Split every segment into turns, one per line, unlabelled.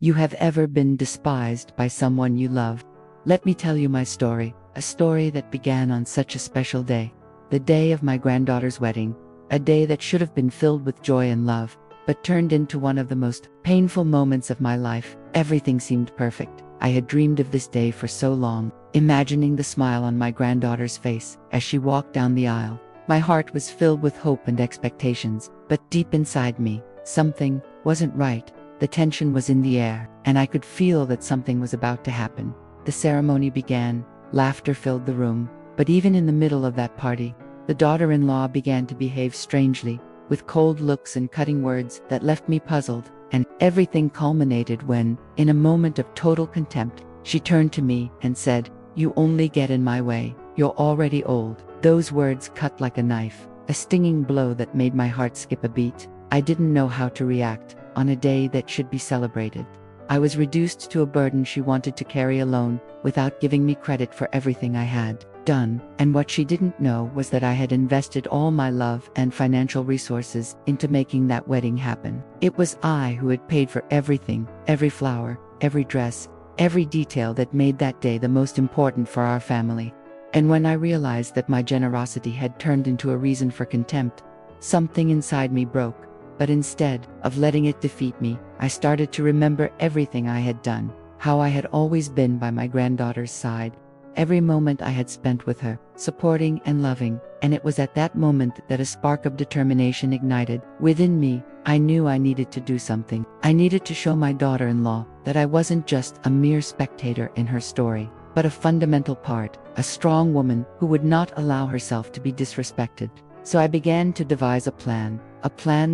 you have ever been despised by someone you love. Let me tell you my story, a story that began on such a special day. The day of my granddaughter's wedding, a day that should have been filled with joy and love, but turned into one of the most painful moments of my life. Everything seemed perfect. I had dreamed of this day for so long, imagining the smile on my granddaughter's face as she walked down the aisle. My heart was filled with hope and expectations, but deep inside me, something wasn't right. The tension was in the air, and I could feel that something was about to happen. The ceremony began, laughter filled the room, but even in the middle of that party, the daughter-in-law began to behave strangely, with cold looks and cutting words that left me puzzled, and everything culminated when, in a moment of total contempt, she turned to me and said, "You only get in my way, you're already old." Those words cut like a knife, a stinging blow that made my heart skip a beat. I didn't know how to react on a day that should be celebrated. I was reduced to a burden she wanted to carry alone, without giving me credit for everything I had done, and what she didn't know was that I had invested all my love and financial resources into making that wedding happen. It was I who had paid for everything, every flower, every dress, every detail that made that day the most important for our family. And when I realized that my generosity had turned into a reason for contempt, something inside me broke. But instead of letting it defeat me, I started to remember everything I had done, how I had always been by my granddaughter's side, every moment I had spent with her, supporting and loving, and it was at that moment that a spark of determination ignited within me. I knew I needed to do something. I needed to show my daughter-in-law that I wasn't just a mere spectator in her story, but a fundamental part, a strong woman who would not allow herself to be disrespected. So I began to devise a plan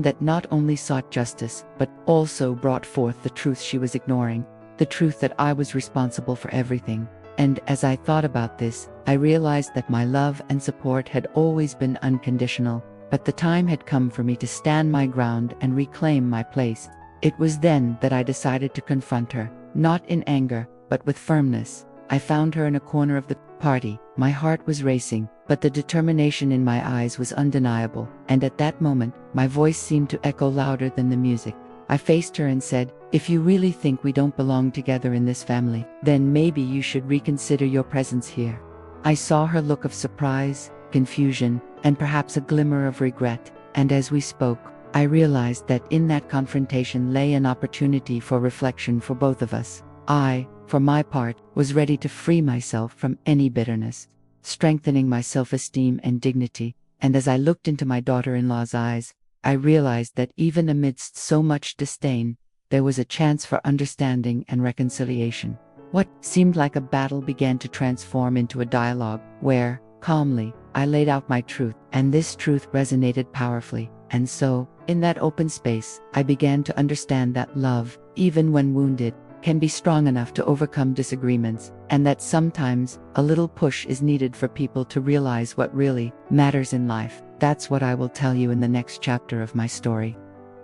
that not only sought justice, but also brought forth the truth she was ignoring, the truth that I was responsible for everything. And as I thought about this, I realized that my love and support had always been unconditional, but the time had come for me to stand my ground and reclaim my place. It was then that I decided to confront her, not in anger, but with firmness. I found her in a corner of the party. My heart was racing, but the determination in my eyes was undeniable, and at that moment, my voice seemed to echo louder than the music. I faced her and said, "If you really think we don't belong together in this family, then maybe you should reconsider your presence here." I saw her look of surprise, confusion, and perhaps a glimmer of regret, and as we spoke, I realized that in that confrontation lay an opportunity for reflection for both of us. I, for my part, was ready to free myself from any bitterness, strengthening my self-esteem and dignity, and as I looked into my daughter-in-law's eyes, I realized that even amidst so much disdain, there was a chance for understanding and reconciliation. What seemed like a battle began to transform into a dialogue where, calmly, I laid out my truth, and this truth resonated powerfully. And so, in that open space, I began to understand that love, even when wounded, can be strong enough to overcome disagreements, and that sometimes a little push is needed for people to realize what really matters in life. That's what I will tell you in the next chapter of my story.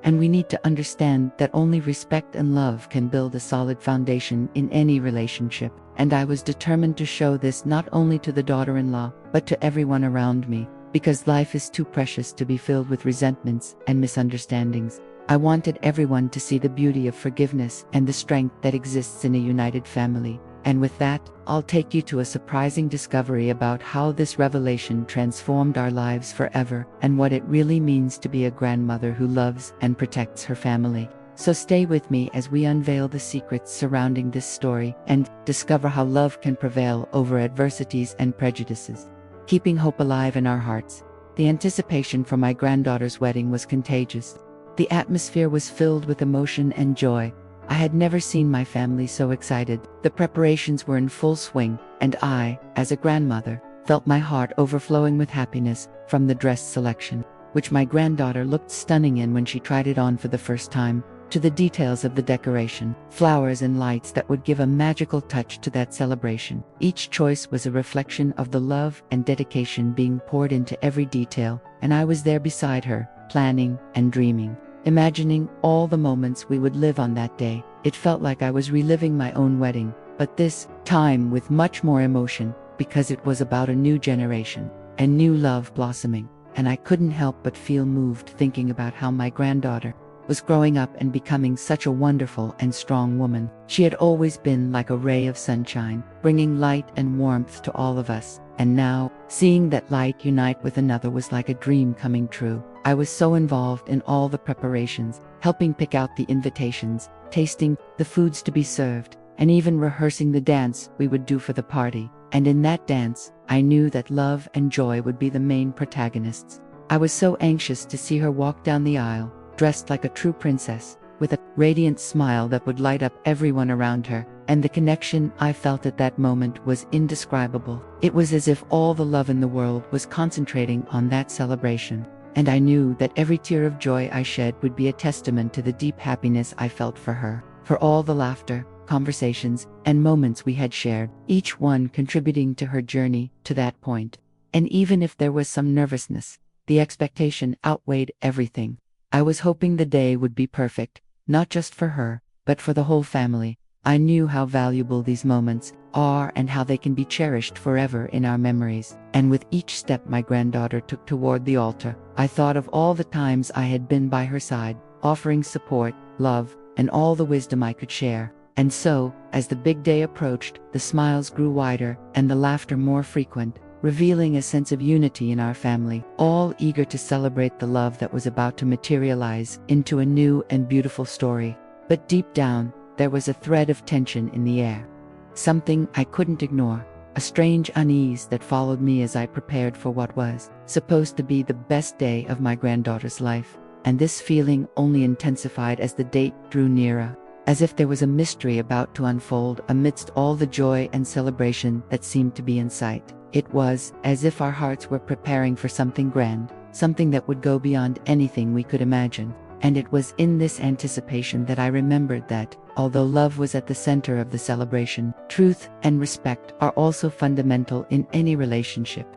And we need to understand that only respect and love can build a solid foundation in any relationship. And I was determined to show this not only to the daughter-in-law, but to everyone around me, because life is too precious to be filled with resentments and misunderstandings. I wanted everyone to see the beauty of forgiveness and the strength that exists in a united family. And with that, I'll take you to a surprising discovery about how this revelation transformed our lives forever and what it really means to be a grandmother who loves and protects her family. So stay with me as we unveil the secrets surrounding this story and discover how love can prevail over adversities and prejudices, keeping hope alive in our hearts. The anticipation for my granddaughter's wedding was contagious. The atmosphere was filled with emotion and joy. I had never seen my family so excited. The preparations were in full swing, and I, as a grandmother, felt my heart overflowing with happiness. From the dress selection, which my granddaughter looked stunning in when she tried it on for the first time, to the details of the decoration, flowers and lights that would give a magical touch to that celebration. Each choice was a reflection of the love and dedication being poured into every detail, and I was there beside her, planning and dreaming, imagining all the moments we would live on that day. It felt like I was reliving my own wedding, but this time with much more emotion, because it was about a new generation, a new love blossoming, and I couldn't help but feel moved thinking about how my granddaughter was growing up and becoming such a wonderful and strong woman. She had always been like a ray of sunshine, bringing light and warmth to all of us. And now, seeing that light unite with another was like a dream coming true. I was so involved in all the preparations, helping pick out the invitations, tasting the foods to be served, and even rehearsing the dance we would do for the party. And in that dance, I knew that love and joy would be the main protagonists. I was so anxious to see her walk down the aisle, dressed like a true princess, with a radiant smile that would light up everyone around her, and the connection I felt at that moment was indescribable. It was as if all the love in the world was concentrating on that celebration, and I knew that every tear of joy I shed would be a testament to the deep happiness I felt for her, for all the laughter, conversations, and moments we had shared, each one contributing to her journey to that point. And even if there was some nervousness, the expectation outweighed everything. I was hoping the day would be perfect, not just for her, but for the whole family. I knew how valuable these moments are and how they can be cherished forever in our memories. And with each step my granddaughter took toward the altar, I thought of all the times I had been by her side, offering support, love, and all the wisdom I could share. And so, as the big day approached, the smiles grew wider and the laughter more frequent, revealing a sense of unity in our family, all eager to celebrate the love that was about to materialize into a new and beautiful story. But deep down, there was a thread of tension in the air. Something I couldn't ignore, a strange unease that followed me as I prepared for what was supposed to be the best day of my granddaughter's life. And this feeling only intensified as the date drew nearer, as if there was a mystery about to unfold amidst all the joy and celebration that seemed to be in sight. It was as if our hearts were preparing for something grand, something that would go beyond anything we could imagine. And it was in this anticipation that I remembered that, although love was at the center of the celebration, truth and respect are also fundamental in any relationship.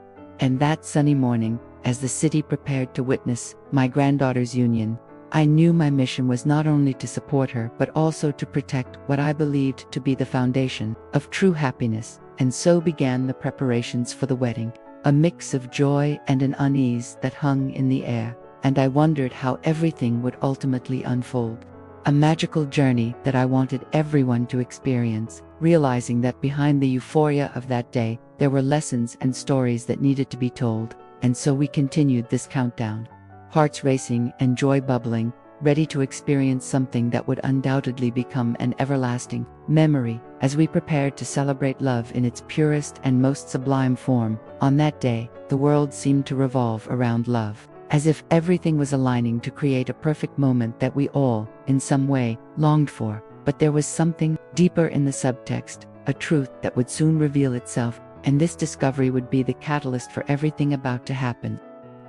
And that sunny morning, as the city prepared to witness my granddaughter's union, I knew my mission was not only to support her but also to protect what I believed to be the foundation of true happiness. And so began the preparations for the wedding, a mix of joy and an unease that hung in the air, and I wondered how everything would ultimately unfold. A magical journey that I wanted everyone to experience, realizing that behind the euphoria of that day, there were lessons and stories that needed to be told. And so we continued this countdown, hearts racing and joy bubbling, ready to experience something that would undoubtedly become an everlasting memory. As we prepared to celebrate love in its purest and most sublime form, on that day, the world seemed to revolve around love, as if everything was aligning to create a perfect moment that we all, in some way, longed for. But there was something deeper in the subtext, a truth that would soon reveal itself, and this discovery would be the catalyst for everything about to happen.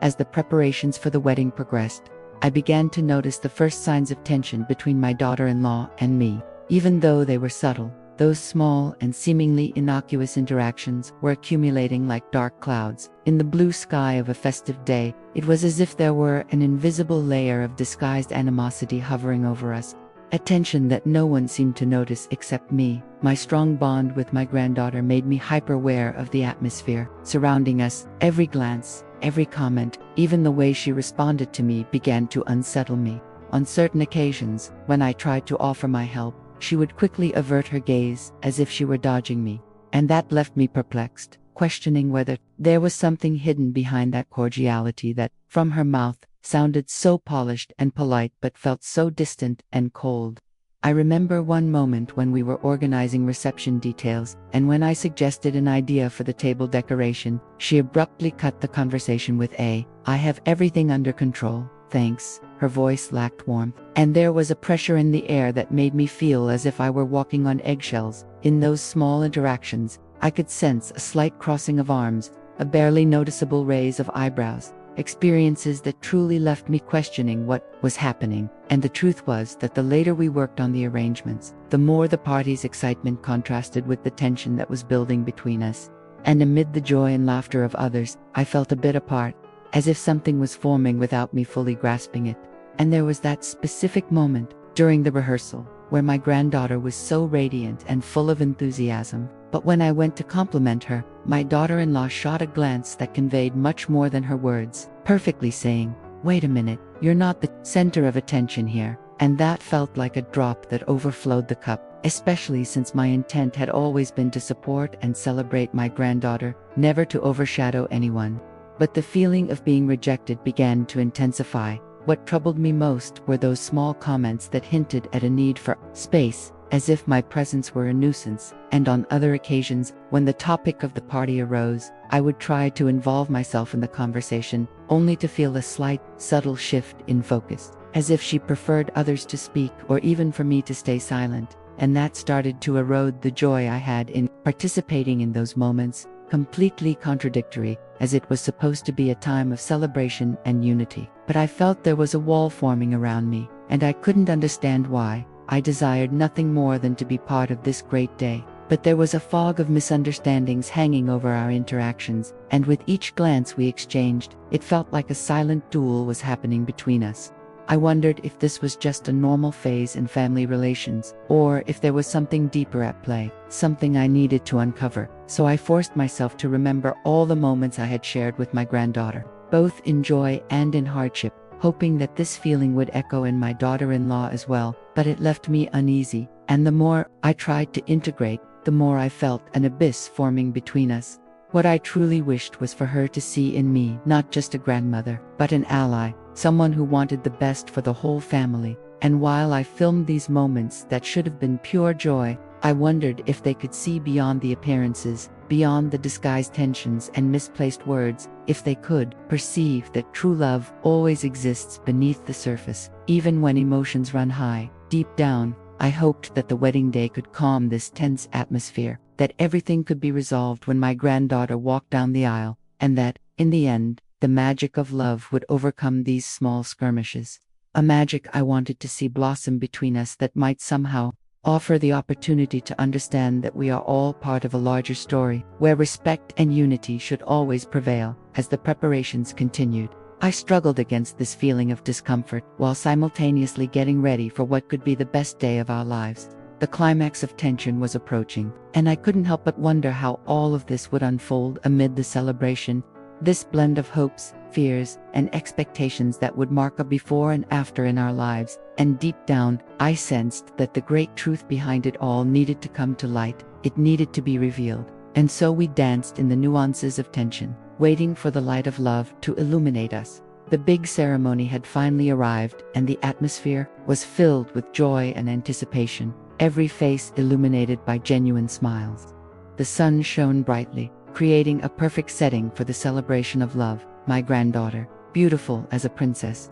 As the preparations for the wedding progressed, I began to notice the first signs of tension between my daughter-in-law and me. Even though they were subtle, those small and seemingly innocuous interactions were accumulating like dark clouds. In the blue sky of a festive day, it was as if there were an invisible layer of disguised animosity hovering over us, a tension that no one seemed to notice except me. My strong bond with my granddaughter made me hyper-aware of the atmosphere surrounding us. Every glance, every comment, even the way she responded to me began to unsettle me. On certain occasions, when I tried to offer my help, she would quickly avert her gaze as if she were dodging me, and that left me perplexed, questioning whether there was something hidden behind that cordiality that, from her mouth, sounded so polished and polite but felt so distant and cold. I remember one moment when we were organizing reception details, and when I suggested an idea for the table decoration, she abruptly cut the conversation with "I have everything under control, thanks." Her voice lacked warmth, and there was a pressure in the air that made me feel as if I were walking on eggshells. In those small interactions, I could sense a slight crossing of arms, a barely noticeable raise of eyebrows, experiences that truly left me questioning what was happening. And the truth was that the later we worked on the arrangements, the more the party's excitement contrasted with the tension that was building between us. And amid the joy and laughter of others, I felt a bit apart, as if something was forming without me fully grasping it. And there was that specific moment, during the rehearsal, where my granddaughter was so radiant and full of enthusiasm. But when I went to compliment her, my daughter-in-law shot a glance that conveyed much more than her words, perfectly saying, "Wait a minute, you're not the center of attention here." And that felt like a drop that overflowed the cup, especially since my intent had always been to support and celebrate my granddaughter, never to overshadow anyone. But the feeling of being rejected began to intensify. What troubled me most were those small comments that hinted at a need for space, as if my presence were a nuisance, and on other occasions, when the topic of the party arose, I would try to involve myself in the conversation, only to feel a slight, subtle shift in focus, as if she preferred others to speak or even for me to stay silent, and that started to erode the joy I had in participating in those moments, completely contradictory, as it was supposed to be a time of celebration and unity. But I felt there was a wall forming around me, and I couldn't understand why. I desired nothing more than to be part of this great day. But there was a fog of misunderstandings hanging over our interactions, and with each glance we exchanged, it felt like a silent duel was happening between us. I wondered if this was just a normal phase in family relations, or if there was something deeper at play, something I needed to uncover. So I forced myself to remember all the moments I had shared with my granddaughter, both in joy and in hardship, hoping that this feeling would echo in my daughter-in-law as well. But it left me uneasy, and the more I tried to integrate, the more I felt an abyss forming between us. What I truly wished was for her to see in me not just a grandmother, but an ally, someone who wanted the best for the whole family. And while I filmed these moments that should have been pure joy, I wondered if they could see beyond the appearances, beyond the disguised tensions and misplaced words, if they could perceive that true love always exists beneath the surface, even when emotions run high. Deep down, I hoped that the wedding day could calm this tense atmosphere, that everything could be resolved when my granddaughter walked down the aisle, and that, in the end, the magic of love would overcome these small skirmishes. A magic I wanted to see blossom between us that might somehow offer the opportunity to understand that we are all part of a larger story, where respect and unity should always prevail. As the preparations continued, I struggled against this feeling of discomfort while simultaneously getting ready for what could be the best day of our lives. The climax of tension was approaching, and I couldn't help but wonder how all of this would unfold amid the celebration. This blend of hopes, fears, and expectations that would mark a before and after in our lives, and deep down, I sensed that the great truth behind it all needed to come to light. It needed to be revealed. And so we danced in the nuances of tension, waiting for the light of love to illuminate us. The big ceremony had finally arrived, and the atmosphere was filled with joy and anticipation, every face illuminated by genuine smiles. The sun shone brightly, creating a perfect setting for the celebration of love. My granddaughter, beautiful as a princess,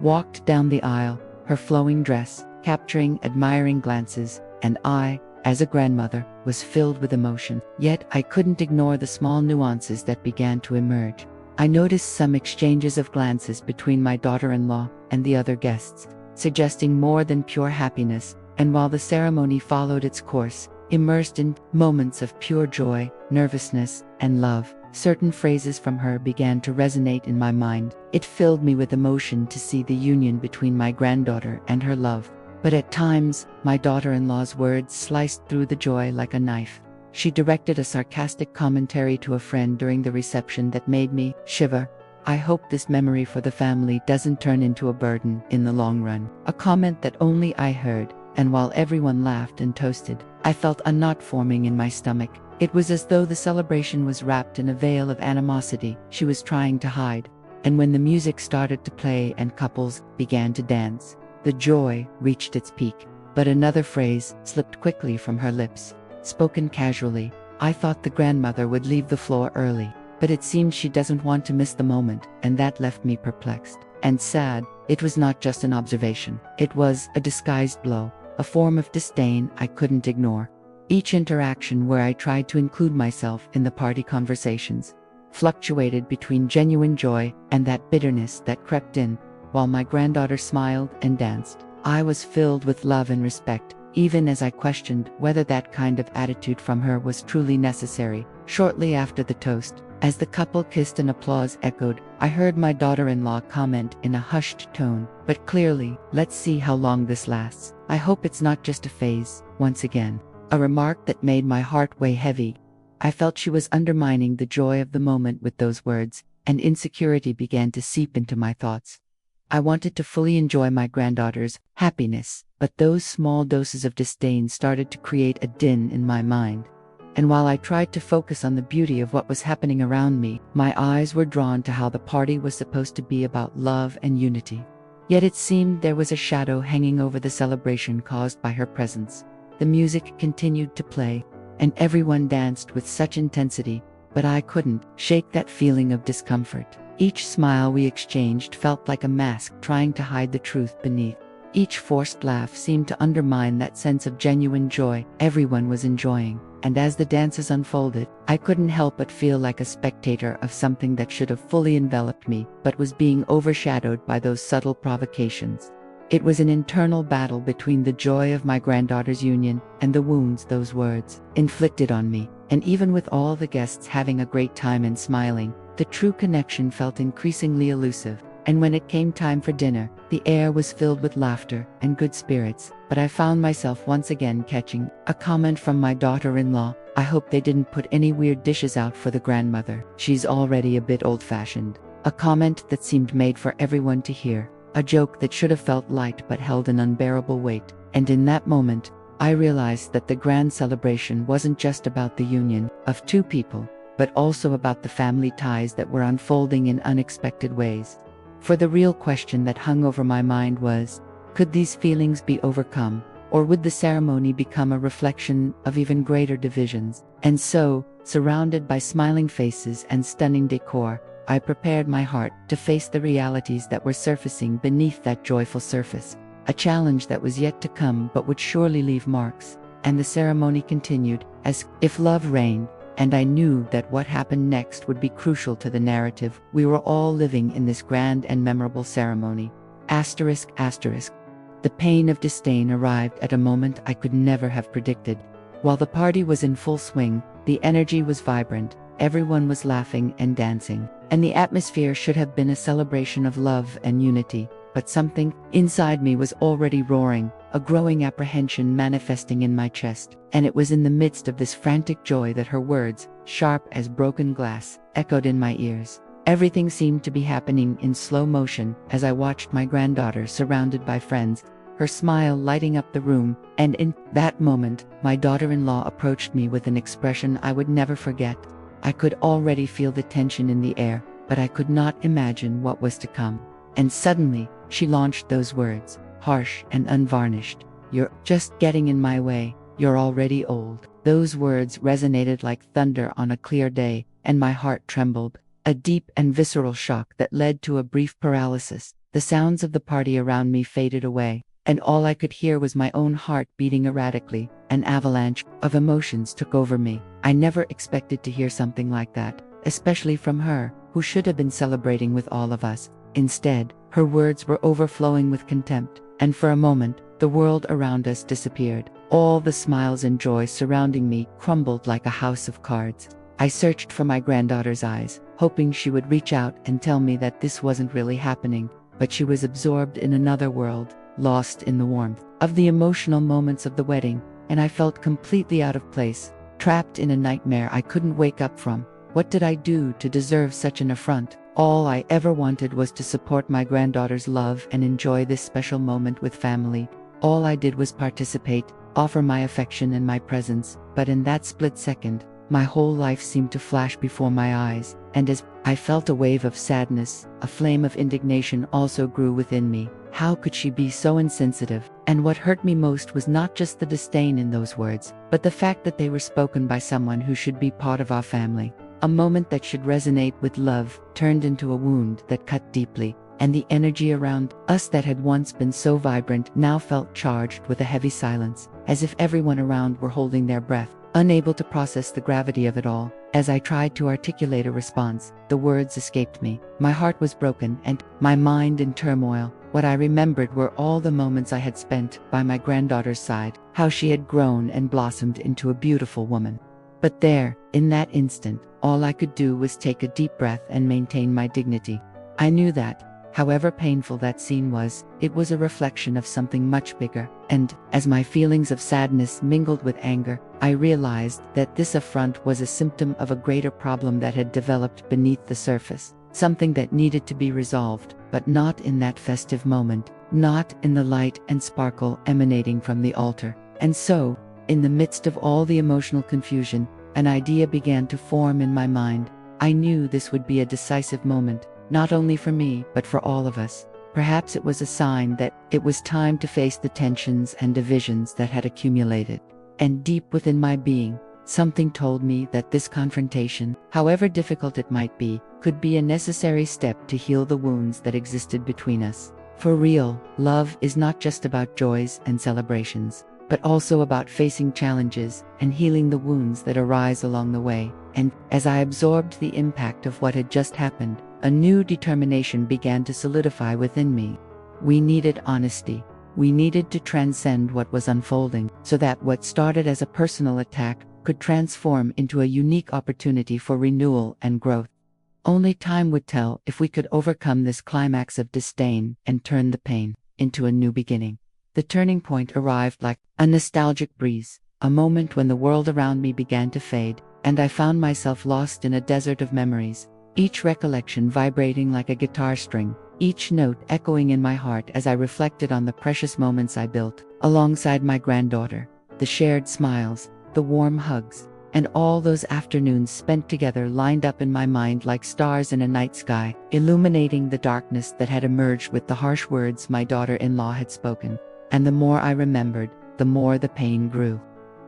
walked down the aisle, her flowing dress capturing admiring glances, and I, as a grandmother, was filled with emotion. Yet I couldn't ignore the small nuances that began to emerge. I noticed some exchanges of glances between my daughter-in-law and the other guests, suggesting more than pure happiness, and while the ceremony followed its course, immersed in moments of pure joy, nervousness, and love, certain phrases from her began to resonate in my mind. It filled me with emotion to see the union between my granddaughter and her love. But at times, my daughter-in-law's words sliced through the joy like a knife. She directed a sarcastic commentary to a friend during the reception that made me shiver. "I hope this memory for the family doesn't turn into a burden in the long run." A comment that only I heard, and while everyone laughed and toasted, I felt a knot forming in my stomach. It was as though the celebration was wrapped in a veil of animosity she was trying to hide. And when the music started to play and couples began to dance, the joy reached its peak. But another phrase slipped quickly from her lips, spoken casually. I thought the grandmother would leave the floor early, but it seemed she doesn't want to miss the moment, and that left me perplexed and sad. It was not just an observation. It was a disguised blow, a form of disdain I couldn't ignore. Each interaction where I tried to include myself in the party conversations fluctuated between genuine joy and that bitterness that crept in. While my granddaughter smiled and danced, I was filled with love and respect, even as I questioned whether that kind of attitude from her was truly necessary. Shortly after the toast, as the couple kissed and applause echoed, I heard my daughter-in-law comment in a hushed tone, but clearly, "Let's see how long this lasts. I hope it's not just a phase." Once again, a remark that made my heart weigh heavy. I felt she was undermining the joy of the moment with those words, and insecurity began to seep into my thoughts. I wanted to fully enjoy my granddaughter's happiness, but those small doses of disdain started to create a din in my mind. And while I tried to focus on the beauty of what was happening around me, my eyes were drawn to how the party was supposed to be about love and unity. Yet it seemed there was a shadow hanging over the celebration caused by her presence. The music continued to play, and everyone danced with such intensity, but I couldn't shake that feeling of discomfort. Each smile we exchanged felt like a mask trying to hide the truth beneath. Each forced laugh seemed to undermine that sense of genuine joy everyone was enjoying. And as the dances unfolded, I couldn't help but feel like a spectator of something that should have fully enveloped me, but was being overshadowed by those subtle provocations. It was an internal battle between the joy of my granddaughter's union and the wounds those words inflicted on me. And even with all the guests having a great time and smiling, the true connection felt increasingly elusive. And when it came time for dinner, the air was filled with laughter and good spirits, but I found myself once again catching a comment from my daughter-in-law. "I hope they didn't put any weird dishes out for the grandmother. She's already a bit old-fashioned." A comment that seemed made for everyone to hear. A joke that should have felt light but held an unbearable weight. And in that moment, I realized that the grand celebration wasn't just about the union of two people, but also about the family ties that were unfolding in unexpected ways. For the real question that hung over my mind was, could these feelings be overcome, or would the ceremony become a reflection of even greater divisions? And so, surrounded by smiling faces and stunning decor, I prepared my heart to face the realities that were surfacing beneath that joyful surface. A challenge that was yet to come but would surely leave marks. And the ceremony continued, as if love reigned, and I knew that what happened next would be crucial to the narrative we were all living in this grand and memorable ceremony. Asterisk, asterisk. The pain of disdain arrived at a moment I could never have predicted. While the party was in full swing, the energy was vibrant, everyone was laughing and dancing, and the atmosphere should have been a celebration of love and unity. But something inside me was already roaring, a growing apprehension manifesting in my chest. And it was in the midst of this frantic joy that her words, sharp as broken glass, echoed in my ears. Everything seemed to be happening in slow motion as I watched my granddaughter surrounded by friends, her smile lighting up the room, and in that moment, my daughter-in-law approached me with an expression I would never forget. I could already feel the tension in the air, but I could not imagine what was to come. And suddenly, she launched those words, harsh and unvarnished. "You're just getting in my way. You're already old." Those words resonated like thunder on a clear day, and my heart trembled. A deep and visceral shock that led to a brief paralysis. The sounds of the party around me faded away, and all I could hear was my own heart beating erratically. An avalanche of emotions took over me. I never expected to hear something like that, especially from her, who should have been celebrating with all of us. Instead, her words were overflowing with contempt, and for a moment, the world around us disappeared. All the smiles and joy surrounding me crumbled like a house of cards. I searched for my granddaughter's eyes, hoping she would reach out and tell me that this wasn't really happening, but she was absorbed in another world, lost in the warmth of the emotional moments of the wedding, and I felt completely out of place, trapped in a nightmare I couldn't wake up from. What did I do to deserve such an affront? All I ever wanted was to support my granddaughter's love and enjoy this special moment with family. All I did was participate, offer my affection and my presence, but in that split second, my whole life seemed to flash before my eyes, and as I felt a wave of sadness, a flame of indignation also grew within me. How could she be so insensitive? And what hurt me most was not just the disdain in those words, but the fact that they were spoken by someone who should be part of our family. A moment that should resonate with love turned into a wound that cut deeply, and the energy around us that had once been so vibrant now felt charged with a heavy silence, as if everyone around were holding their breath, unable to process the gravity of it all. As I tried to articulate a response, the words escaped me. My heart was broken and my mind in turmoil. What I remembered were all the moments I had spent by my granddaughter's side, how she had grown and blossomed into a beautiful woman. But there, in that instant, all I could do was take a deep breath and maintain my dignity. I knew that, however painful that scene was, it was a reflection of something much bigger, and, as my feelings of sadness mingled with anger, I realized that this affront was a symptom of a greater problem that had developed beneath the surface. something that needed to be resolved, but not in that festive moment, not in the light and sparkle emanating from the altar. And so, in the midst of all the emotional confusion, an idea began to form in my mind. I knew this would be a decisive moment, not only for me, but for all of us. Perhaps it was a sign that it was time to face the tensions and divisions that had accumulated. And deep within my being, something told me that this confrontation, however difficult it might be, could be a necessary step to heal the wounds that existed between us. For real, love is not just about joys and celebrations, but also about facing challenges and healing the wounds that arise along the way. And as I absorbed the impact of what had just happened, a new determination began to solidify within me. We needed honesty. We needed to transcend what was unfolding, so that what started as a personal attack could transform into a unique opportunity for renewal and growth. Only time would tell if we could overcome this climax of disdain and turn the pain into a new beginning. The turning point arrived like a nostalgic breeze, a moment when the world around me began to fade, and I found myself lost in a desert of memories, each recollection vibrating like a guitar string, each note echoing in my heart as I reflected on the precious moments I built alongside my granddaughter, the shared smiles, the warm hugs, and all those afternoons spent together lined up in my mind like stars in a night sky, illuminating the darkness that had emerged with the harsh words my daughter-in-law had spoken. And the more I remembered, the more the pain grew.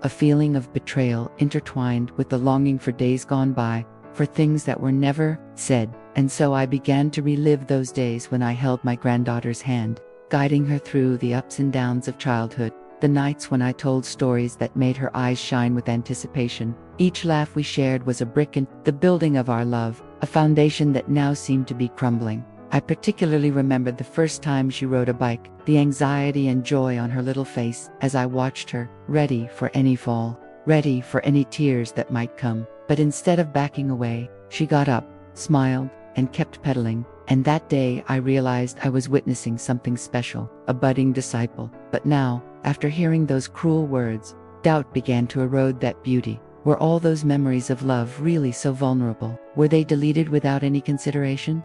A feeling of betrayal intertwined with the longing for days gone by, for things that were never said. And so I began to relive those days when I held my granddaughter's hand, guiding her through the ups and downs of childhood, the nights when I told stories that made her eyes shine with anticipation. Each laugh we shared was a brick in the building of our love, a foundation that now seemed to be crumbling. I particularly remembered the first time she rode a bike, the anxiety and joy on her little face as I watched her, ready for any fall, ready for any tears that might come. But instead of backing away, she got up, smiled, and kept pedaling. And that day I realized I was witnessing something special, a budding disciple. But now, after hearing those cruel words, doubt began to erode that beauty. Were all those memories of love really so vulnerable? Were they deleted without any consideration?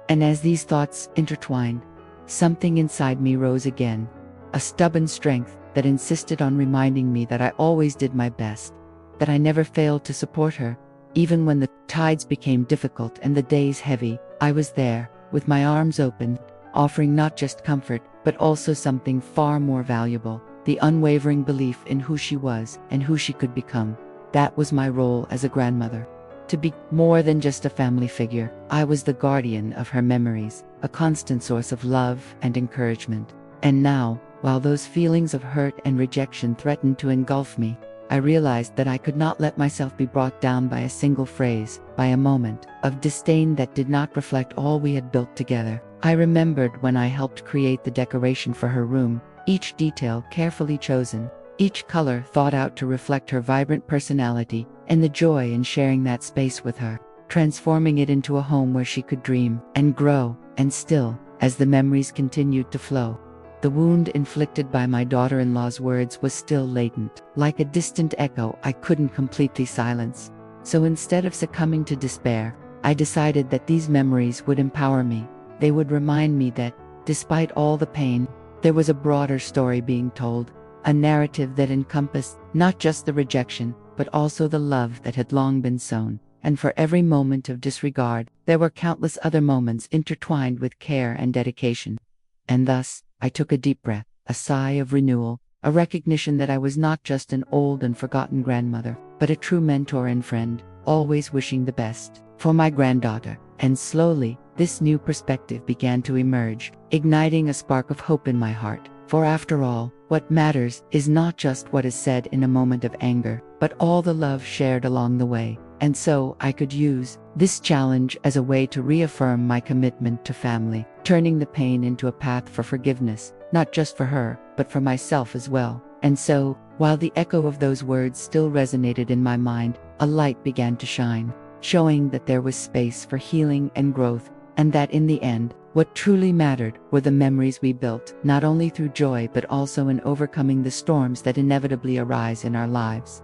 And as these thoughts intertwined, something inside me rose again, a stubborn strength that insisted on reminding me that I always did my best, that I never failed to support her. Even when the tides became difficult and the days heavy, I was there, with my arms open, offering not just comfort, but also something far more valuable, the unwavering belief in who she was and who she could become. That was my role as a grandmother. To be more than just a family figure, I was the guardian of her memories, a constant source of love and encouragement. And now, while those feelings of hurt and rejection threatened to engulf me, I realized that I could not let myself be brought down by a single phrase, by a moment of disdain that did not reflect all we had built together. I remembered when I helped create the decoration for her room, each detail carefully chosen, each color thought out to reflect her vibrant personality, and the joy in sharing that space with her, transforming it into a home where she could dream and grow. And still, as the memories continued to flow, the wound inflicted by my daughter-in-law's words was still latent, like a distant echo I couldn't completely silence. So instead of succumbing to despair, I decided that these memories would empower me. They would remind me that, despite all the pain, there was a broader story being told, a narrative that encompassed not just the rejection, but also the love that had long been sown. And for every moment of disregard, there were countless other moments intertwined with care and dedication. And thus, I took a deep breath, a sigh of renewal, a recognition that I was not just an old and forgotten grandmother, but a true mentor and friend, always wishing the best for my granddaughter. And slowly, this new perspective began to emerge, igniting a spark of hope in my heart. For after all, what matters is not just what is said in a moment of anger, but all the love shared along the way. And so I could use this challenge as a way to reaffirm my commitment to family, turning the pain into a path for forgiveness, not just for her, but for myself as well. And so, while the echo of those words still resonated in my mind, a light began to shine, showing that there was space for healing and growth, and that in the end, what truly mattered were the memories we built, not only through joy but also in overcoming the storms that inevitably arise in our lives.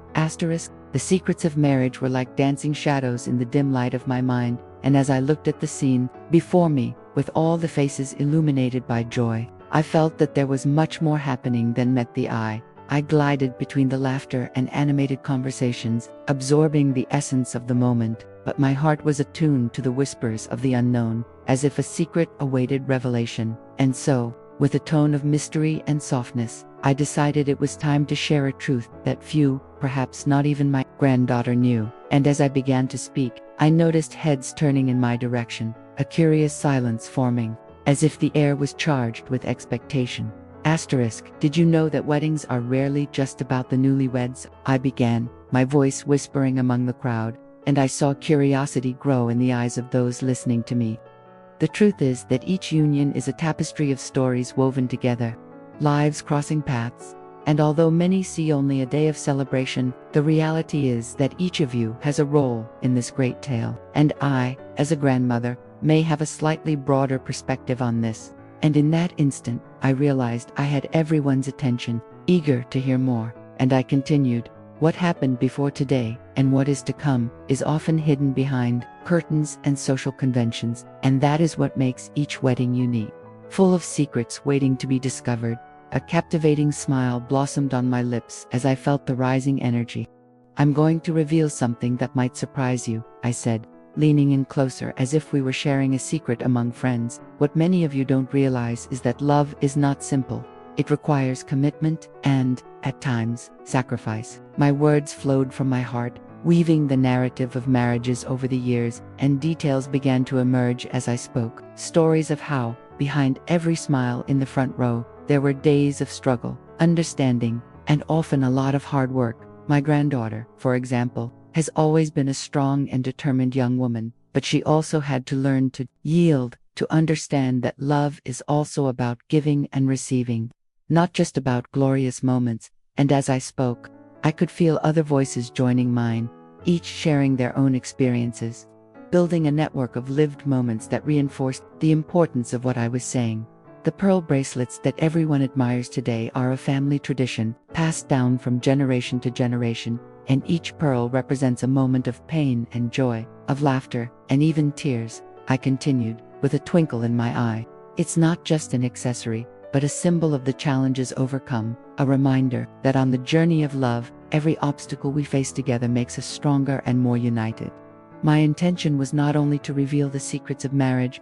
The secrets of marriage were like dancing shadows in the dim light of my mind, and as I looked at the scene before me, with all the faces illuminated by joy, I felt that there was much more happening than met the eye. I glided between the laughter and animated conversations, absorbing the essence of the moment, but my heart was attuned to the whispers of the unknown, as if a secret awaited revelation. And so, with a tone of mystery and softness, I decided it was time to share a truth that few, perhaps not even my granddaughter, knew. And as I began to speak, I noticed heads turning in my direction, a curious silence forming, as if the air was charged with expectation. Asterisk, did you know that weddings are rarely just about the newlyweds? I began, my voice whispering among the crowd, and I saw curiosity grow in the eyes of those listening to me. The truth is that each union is a tapestry of stories woven together, lives crossing paths, and although many see only a day of celebration, the reality is that each of you has a role in this great tale. And I, as a grandmother, may have a slightly broader perspective on this. And in that instant, I realized I had everyone's attention, eager to hear more. And I continued, what happened before today, and what is to come, is often hidden behind curtains and social conventions, and that is what makes each wedding unique. Full of secrets waiting to be discovered, a captivating smile blossomed on my lips as I felt the rising energy. I'm going to reveal something that might surprise you, I said, leaning in closer as if we were sharing a secret among friends. What many of you don't realize is that love is not simple. It requires commitment and, at times, sacrifice. My words flowed from my heart, weaving the narrative of marriages over the years, and details began to emerge as I spoke. Stories of how, behind every smile in the front row, there were days of struggle, understanding, and often a lot of hard work. My granddaughter, for example, has always been a strong and determined young woman, but she also had to learn to yield, to understand that love is also about giving and receiving, not just about glorious moments. And as I spoke, I could feel other voices joining mine, each sharing their own experiences, building a network of lived moments that reinforced the importance of what I was saying. The pearl bracelets that everyone admires today are a family tradition, passed down from generation to generation, and each pearl represents a moment of pain and joy, of laughter, and even tears. I continued, with a twinkle in my eye. It's not just an accessory, but a symbol of the challenges overcome, a reminder that on the journey of love, every obstacle we face together makes us stronger and more united. My intention was not only to reveal the secrets of marriage,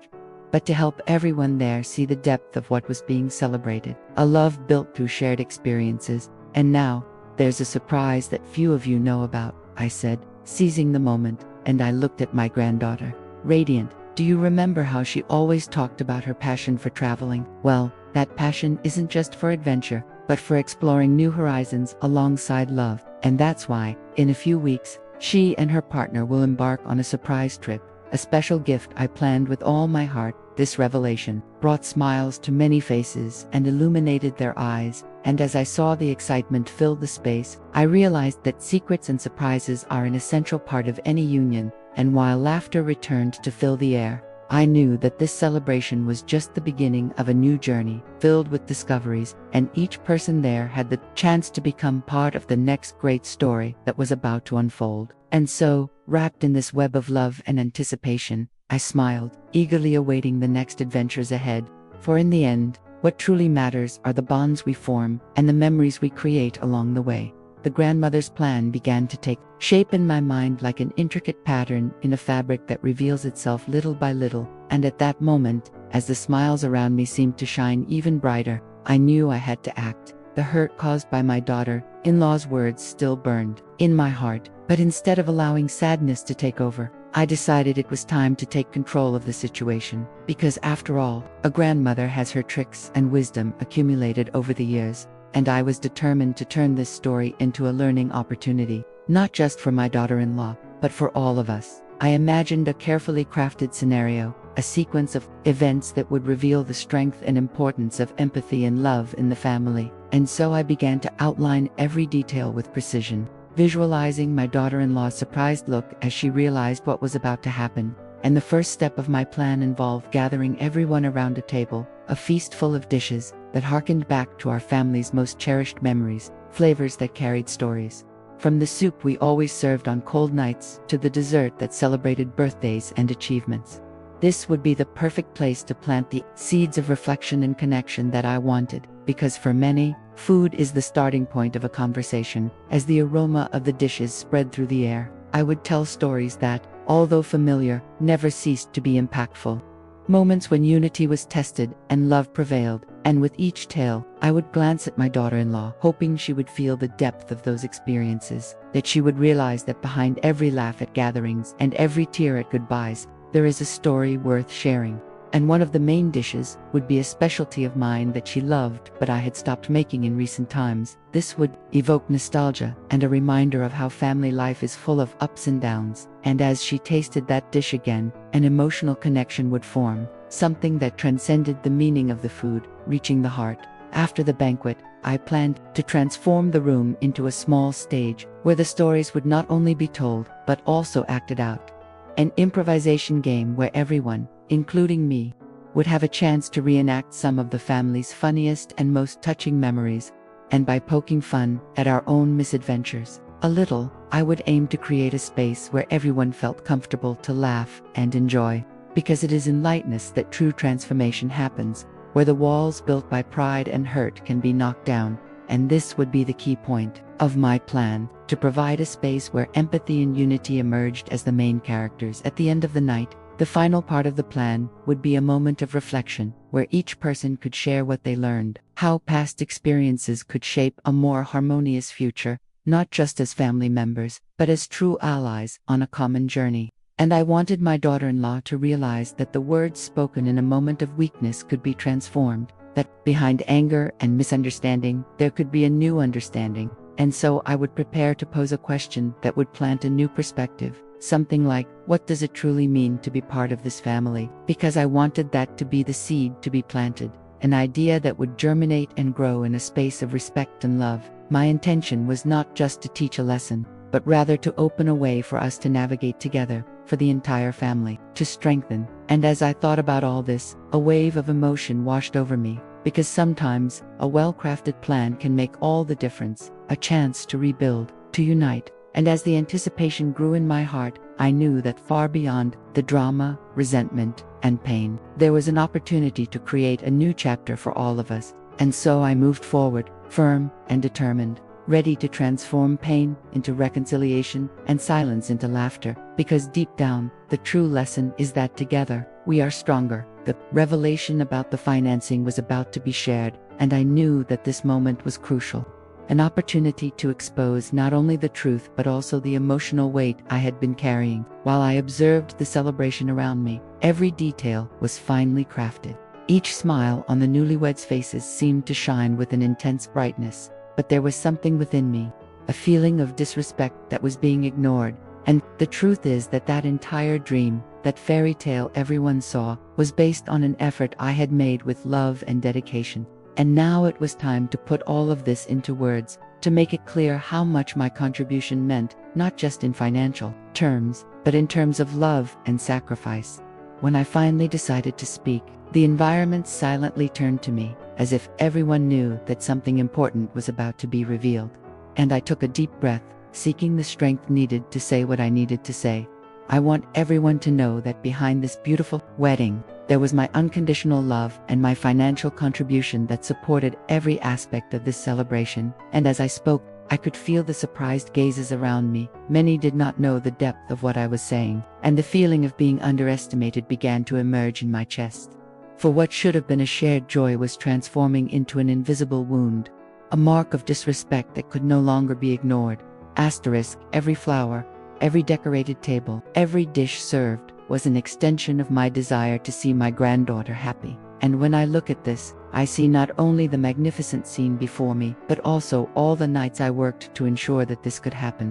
but to help everyone there see the depth of what was being celebrated, a love built through shared experiences. And now, there's a surprise that few of you know about, I said, seizing the moment, and I looked at my granddaughter, radiant. Do you remember how she always talked about her passion for traveling? Well, that passion isn't just for adventure, but for exploring new horizons alongside love. And that's why, in a few weeks, she and her partner will embark on a surprise trip, a special gift I planned with all my heart. This revelation brought smiles to many faces and illuminated their eyes, and as I saw the excitement fill the space, I realized that secrets and surprises are an essential part of any union. And while laughter returned to fill the air, I knew that this celebration was just the beginning of a new journey, filled with discoveries, and each person there had the chance to become part of the next great story that was about to unfold. And so, wrapped in this web of love and anticipation, I smiled, eagerly awaiting the next adventures ahead. For in the end, what truly matters are the bonds we form and the memories we create along the way. The grandmother's plan began to take shape in my mind like an intricate pattern in a fabric that reveals itself little by little. And at that moment, as the smiles around me seemed to shine even brighter, I knew I had to act. The hurt caused by my daughter-in-law's words still burned in my heart, but instead of allowing sadness to take over, I decided it was time to take control of the situation. Because after all, a grandmother has her tricks and wisdom accumulated over the years, and I was determined to turn this story into a learning opportunity, not just for my daughter-in-law, but for all of us. I imagined a carefully crafted scenario, a sequence of events that would reveal the strength and importance of empathy and love in the family. And so I began to outline every detail with precision, visualizing my daughter-in-law's surprised look as she realized what was about to happen. And the first step of my plan involved gathering everyone around a table, a feast full of dishes that harkened back to our family's most cherished memories, flavors that carried stories. from the soup we always served on cold nights to the dessert that celebrated birthdays and achievements. This would be the perfect place to plant the seeds of reflection and connection that I wanted, because for many, food is the starting point of a conversation. As the aroma of the dishes spread through the air, I would tell stories that, although familiar, never ceased to be impactful. Moments when unity was tested and love prevailed, and with each tale, I would glance at my daughter-in-law, hoping she would feel the depth of those experiences, that she would realize that behind every laugh at gatherings and every tear at goodbyes, there is a story worth sharing. And one of the main dishes would be a specialty of mine that she loved but I had stopped making in recent times. This would evoke nostalgia and a reminder of how family life is full of ups and downs, and as she tasted that dish again, an emotional connection would form, something that transcended the meaning of the food, reaching the heart. After the banquet, I planned to transform the room into a small stage where the stories would not only be told but also acted out. An improvisation game where everyone, including me, would have a chance to reenact some of the family's funniest and most touching memories, and by poking fun at our own misadventures a little, I would aim to create a space where everyone felt comfortable to laugh and enjoy, because it is in lightness that true transformation happens, where the walls built by pride and hurt can be knocked down. And this would be the key point of my plan, to provide a space where empathy and unity emerged as the main characters. At the end of the night, the final part of the plan would be a moment of reflection, where each person could share what they learned, how past experiences could shape a more harmonious future, not just as family members, but as true allies on a common journey. And I wanted my daughter-in-law to realize that the words spoken in a moment of weakness could be transformed, that behind anger and misunderstanding, there could be a new understanding. And so I would prepare to pose a question that would plant a new perspective, something like, what does it truly mean to be part of this family? Because I wanted that to be the seed to be planted, an idea that would germinate and grow in a space of respect and love. My intention was not just to teach a lesson, but rather to open a way for us to navigate together, for the entire family to strengthen. And as I thought about all this, a wave of emotion washed over me, because sometimes a well-crafted plan can make all the difference, a chance to rebuild, to unite. And as the anticipation grew in my heart, I knew that far beyond the drama, resentment, and pain, there was an opportunity to create a new chapter for all of us. And so I moved forward, firm and determined, ready to transform pain into reconciliation and silence into laughter, because deep down, the true lesson is that together, we are stronger. The revelation about the financing was about to be shared, and I knew that this moment was crucial. An opportunity to expose not only the truth but also the emotional weight I had been carrying. While I observed the celebration around me, every detail was finely crafted. Each smile on the newlyweds' faces seemed to shine with an intense brightness. But there was something within me, a feeling of disrespect that was being ignored. And the truth is that that entire dream, that fairy tale everyone saw, was based on an effort I had made with love and dedication. And now it was time to put all of this into words, to make it clear how much my contribution meant, not just in financial terms, but in terms of love and sacrifice. When I finally decided to speak, the environment silently turned to me, as if everyone knew that something important was about to be revealed. And I took a deep breath, seeking the strength needed to say what I needed to say. I want everyone to know that behind this beautiful wedding, there was my unconditional love and my financial contribution that supported every aspect of this celebration. And as I spoke, I could feel the surprised gazes around me. Many did not know the depth of what I was saying, and the feeling of being underestimated began to emerge in my chest. For what should have been a shared joy was transforming into an invisible wound, a mark of disrespect that could no longer be ignored. Asterisk, every flower, every decorated table, every dish served, was an extension of my desire to see my granddaughter happy. And when I look at this, I see not only the magnificent scene before me, but also all the nights I worked to ensure that this could happen.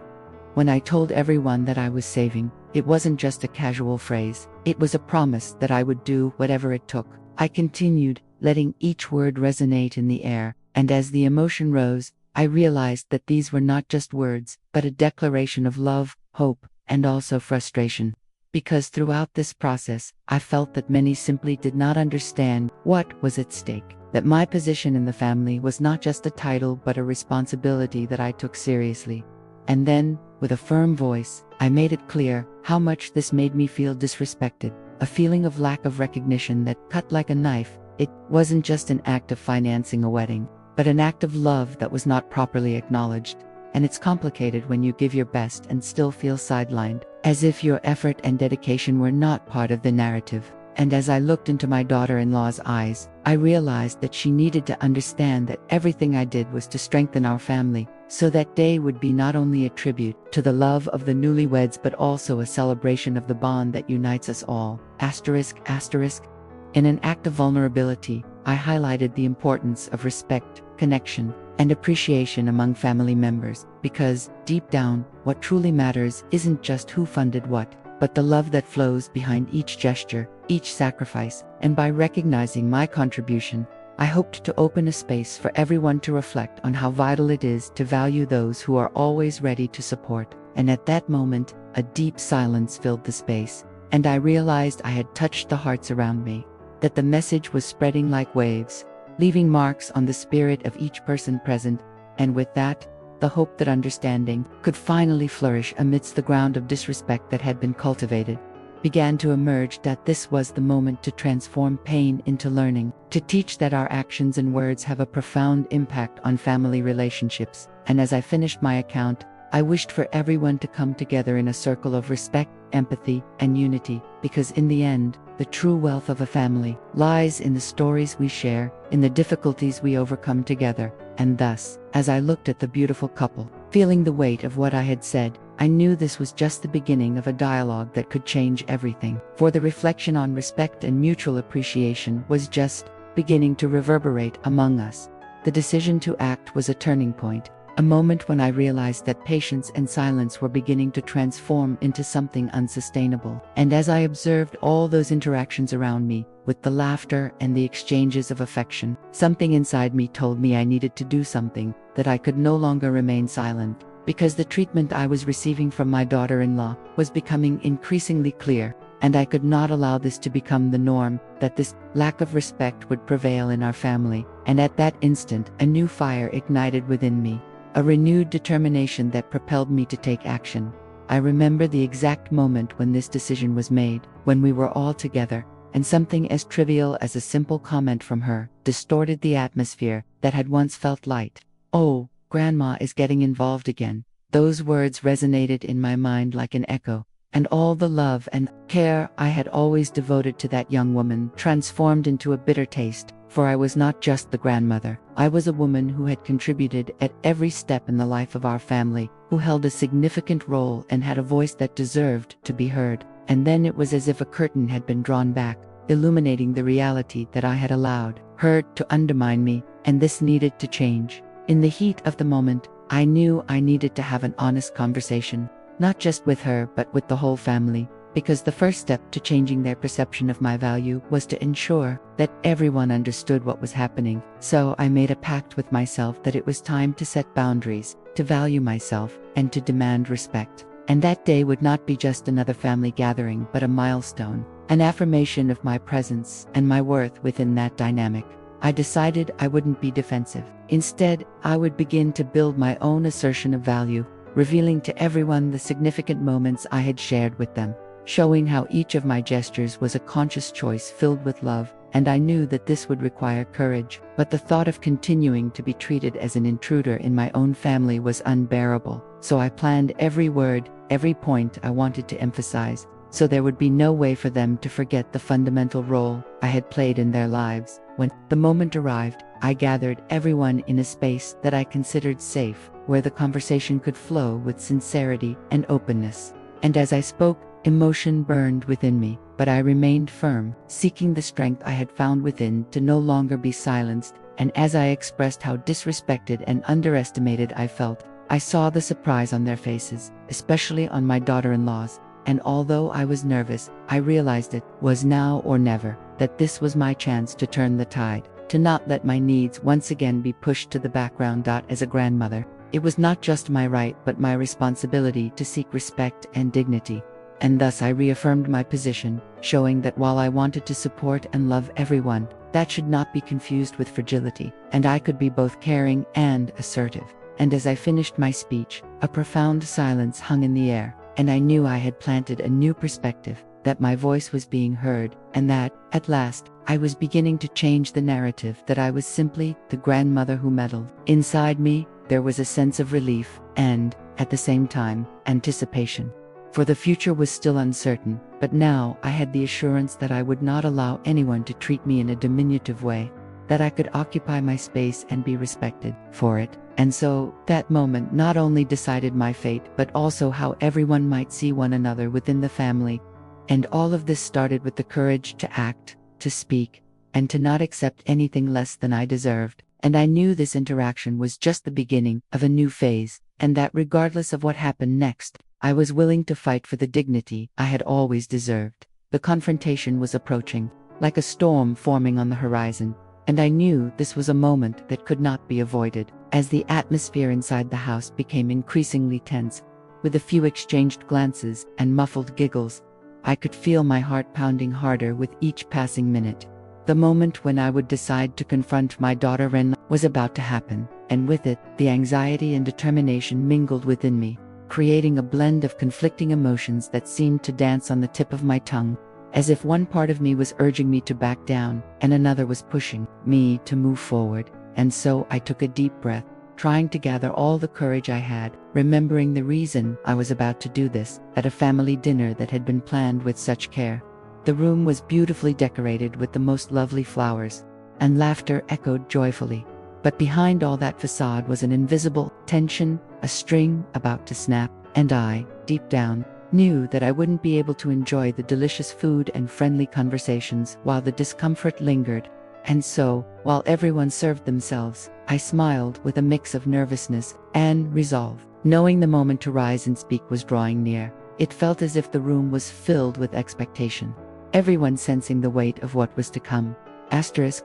When I told everyone that I was saving, it wasn't just a casual phrase, it was a promise that I would do whatever it took. I continued, letting each word resonate in the air, and as the emotion rose, I realized that these were not just words, but a declaration of love, hope, and also frustration. Because throughout this process, I felt that many simply did not understand what was at stake, that my position in the family was not just a title but a responsibility that I took seriously. And then, with a firm voice, I made it clear how much this made me feel disrespected, a feeling of lack of recognition that cut like a knife. It wasn't just an act of financing a wedding, but an act of love that was not properly acknowledged. And it's complicated when you give your best and still feel sidelined, as if your effort and dedication were not part of the narrative. And as I looked into my daughter-in-law's eyes, I realized that she needed to understand that everything I did was to strengthen our family, so that day would be not only a tribute to the love of the newlyweds but also a celebration of the bond that unites us all. Asterisk, asterisk. In an act of vulnerability, I highlighted the importance of respect, connection, and appreciation among family members, because, deep down, what truly matters isn't just who funded what, but the love that flows behind each gesture, each sacrifice. And by recognizing my contribution, I hoped to open a space for everyone to reflect on how vital it is to value those who are always ready to support. And at that moment, a deep silence filled the space, and I realized I had touched the hearts around me, that the message was spreading like waves, leaving marks on the spirit of each person present. And with that, the hope that understanding could finally flourish amidst the ground of disrespect that had been cultivated began to emerge. That this was the moment to transform pain into learning, to teach that our actions and words have a profound impact on family relationships. And as I finished my account, I wished for everyone to come together in a circle of respect, empathy, and unity, because in the end, the true wealth of a family lies in the stories we share, in the difficulties we overcome together. And thus, as I looked at the beautiful couple, feeling the weight of what I had said, I knew this was just the beginning of a dialogue that could change everything. For the reflection on respect and mutual appreciation was just beginning to reverberate among us. The decision to act was a turning point, a moment when I realized that patience and silence were beginning to transform into something unsustainable. And as I observed all those interactions around me, with the laughter and the exchanges of affection, something inside me told me I needed to do something, that I could no longer remain silent, because the treatment I was receiving from my daughter-in-law was becoming increasingly clear, and I could not allow this to become the norm, that this lack of respect would prevail in our family. And at that instant, a new fire ignited within me, a renewed determination that propelled me to take action. I remember the exact moment when this decision was made, when we were all together, and something as trivial as a simple comment from her distorted the atmosphere that had once felt light. "Oh, Grandma is getting involved again." Those words resonated in my mind like an echo, and all the love and care I had always devoted to that young woman transformed into a bitter taste. For I was not just the grandmother, I was a woman who had contributed at every step in the life of our family, who held a significant role and had a voice that deserved to be heard. And then it was as if a curtain had been drawn back, illuminating the reality that I had allowed her to undermine me, and this needed to change. In the heat of the moment, I knew I needed to have an honest conversation, not just with her but with the whole family, because the first step to changing their perception of my value was to ensure that everyone understood what was happening. So I made a pact with myself that it was time to set boundaries, to value myself, and to demand respect. And that day would not be just another family gathering but a milestone, an affirmation of my presence and my worth within that dynamic. I decided I wouldn't be defensive. Instead, I would begin to build my own assertion of value, revealing to everyone the significant moments I had shared with them, showing how each of my gestures was a conscious choice filled with love. And I knew that this would require courage, but the thought of continuing to be treated as an intruder in my own family was unbearable. So I planned every word, every point I wanted to emphasize, so there would be no way for them to forget the fundamental role I had played in their lives. When the moment arrived, I gathered everyone in a space that I considered safe, where the conversation could flow with sincerity and openness. And as I spoke, emotion burned within me, but I remained firm, seeking the strength I had found within to no longer be silenced. And as I expressed how disrespected and underestimated I felt, I saw the surprise on their faces, especially on my daughter-in-law's. And although I was nervous, I realized it was now or never, that this was my chance to turn the tide, to not let my needs once again be pushed to the background. As a grandmother, it was not just my right but my responsibility to seek respect and dignity. And thus I reaffirmed my position, showing that while I wanted to support and love everyone, that should not be confused with fragility, and I could be both caring and assertive. and as I finished my speech, a profound silence hung in the air, and I knew I had planted a new perspective, that my voice was being heard, and that, at last, I was beginning to change the narrative that I was simply the grandmother who meddled. Inside me, there was a sense of relief and, at the same time, anticipation. For the future was still uncertain, but now I had the assurance that I would not allow anyone to treat me in a diminutive way, that I could occupy my space and be respected for it. And so, that moment not only decided my fate, but also how everyone might see one another within the family. And all of this started with the courage to act, to speak, and to not accept anything less than I deserved. And I knew this interaction was just the beginning of a new phase, and that regardless of what happened next, I was willing to fight for the dignity I had always deserved. The confrontation was approaching, like a storm forming on the horizon, and I knew this was a moment that could not be avoided. As the atmosphere inside the house became increasingly tense, with a few exchanged glances and muffled giggles, I could feel my heart pounding harder with each passing minute. The moment when I would decide to confront my daughter-in-law was about to happen, and with it, the anxiety and determination mingled within me, creating a blend of conflicting emotions that seemed to dance on the tip of my tongue, as if one part of me was urging me to back down, and another was pushing me to move forward. And so I took a deep breath, trying to gather all the courage I had, remembering the reason I was about to do this, at a family dinner that had been planned with such care. The room was beautifully decorated with the most lovely flowers, and laughter echoed joyfully. But behind all that facade was an invisible tension, a string about to snap, and I, deep down, knew that I wouldn't be able to enjoy the delicious food and friendly conversations while the discomfort lingered. And so, while everyone served themselves, I smiled with a mix of nervousness and resolve. Knowing the moment to rise and speak was drawing near, it felt as if the room was filled with expectation, everyone sensing the weight of what was to come.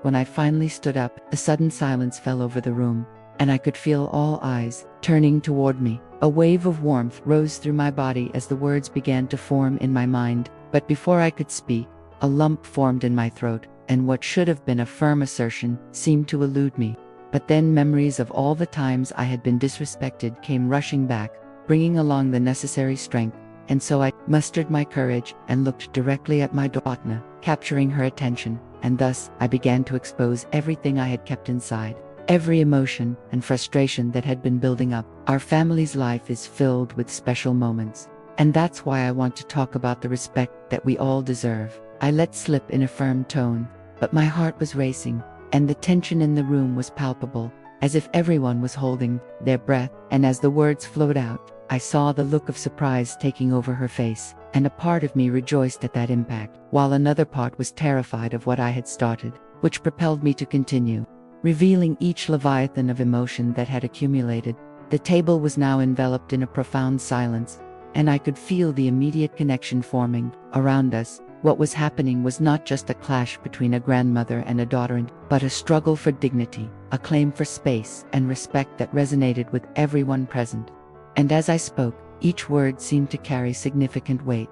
When I finally stood up, a sudden silence fell over the room, and I could feel all eyes turning toward me. A wave of warmth rose through my body as the words began to form in my mind, but before I could speak, a lump formed in my throat, and what should have been a firm assertion seemed to elude me. But then memories of all the times I had been disrespected came rushing back, bringing along the necessary strength, and so I mustered my courage and looked directly at my daughter, capturing her attention, and thus I began to expose everything I had kept inside, every emotion and frustration that had been building up. Our family's life is filled with special moments, and that's why I want to talk about the respect that we all deserve. I let slip in a firm tone, but my heart was racing, and the tension in the room was palpable, as if everyone was holding their breath. And as the words flowed out, I saw the look of surprise taking over her face, and a part of me rejoiced at that impact, while another part was terrified of what I had started, which propelled me to continue, revealing each leviathan of emotion that had accumulated. The table was now enveloped in a profound silence, and I could feel the immediate connection forming around us. What was happening was not just a clash between a grandmother and a daughter, but a struggle for dignity, a claim for space and respect that resonated with everyone present. And as I spoke, each word seemed to carry significant weight,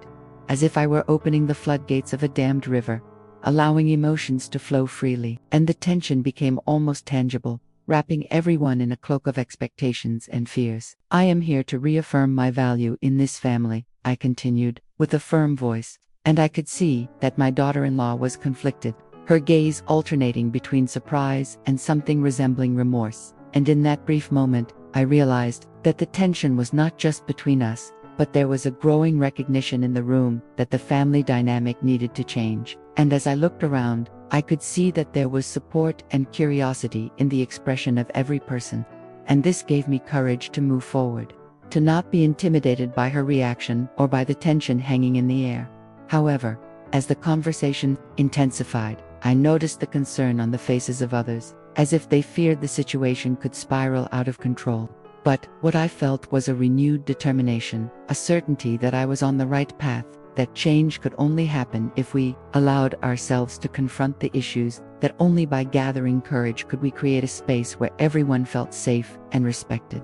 as if I were opening the floodgates of a dammed river, allowing emotions to flow freely. And the tension became almost tangible, wrapping everyone in a cloak of expectations and fears. I am here to reaffirm my value in this family, I continued, with a firm voice. And I could see that my daughter-in-law was conflicted, her gaze alternating between surprise and something resembling remorse. And in that brief moment, I realized that the tension was not just between us, but there was a growing recognition in the room that the family dynamic needed to change. And as I looked around, I could see that there was support and curiosity in the expression of every person. And this gave me courage to move forward, to not be intimidated by her reaction or by the tension hanging in the air. However, as the conversation intensified, I noticed the concern on the faces of others, as if they feared the situation could spiral out of control. But what I felt was a renewed determination, a certainty that I was on the right path, that change could only happen if we allowed ourselves to confront the issues, that only by gathering courage could we create a space where everyone felt safe and respected.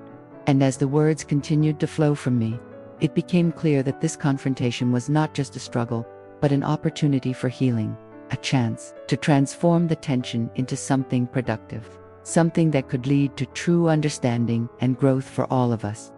And as the words continued to flow from me, it became clear that this confrontation was not just a struggle, but an opportunity for healing, a chance to transform the tension into something productive. something that could lead to true understanding and growth for all of us.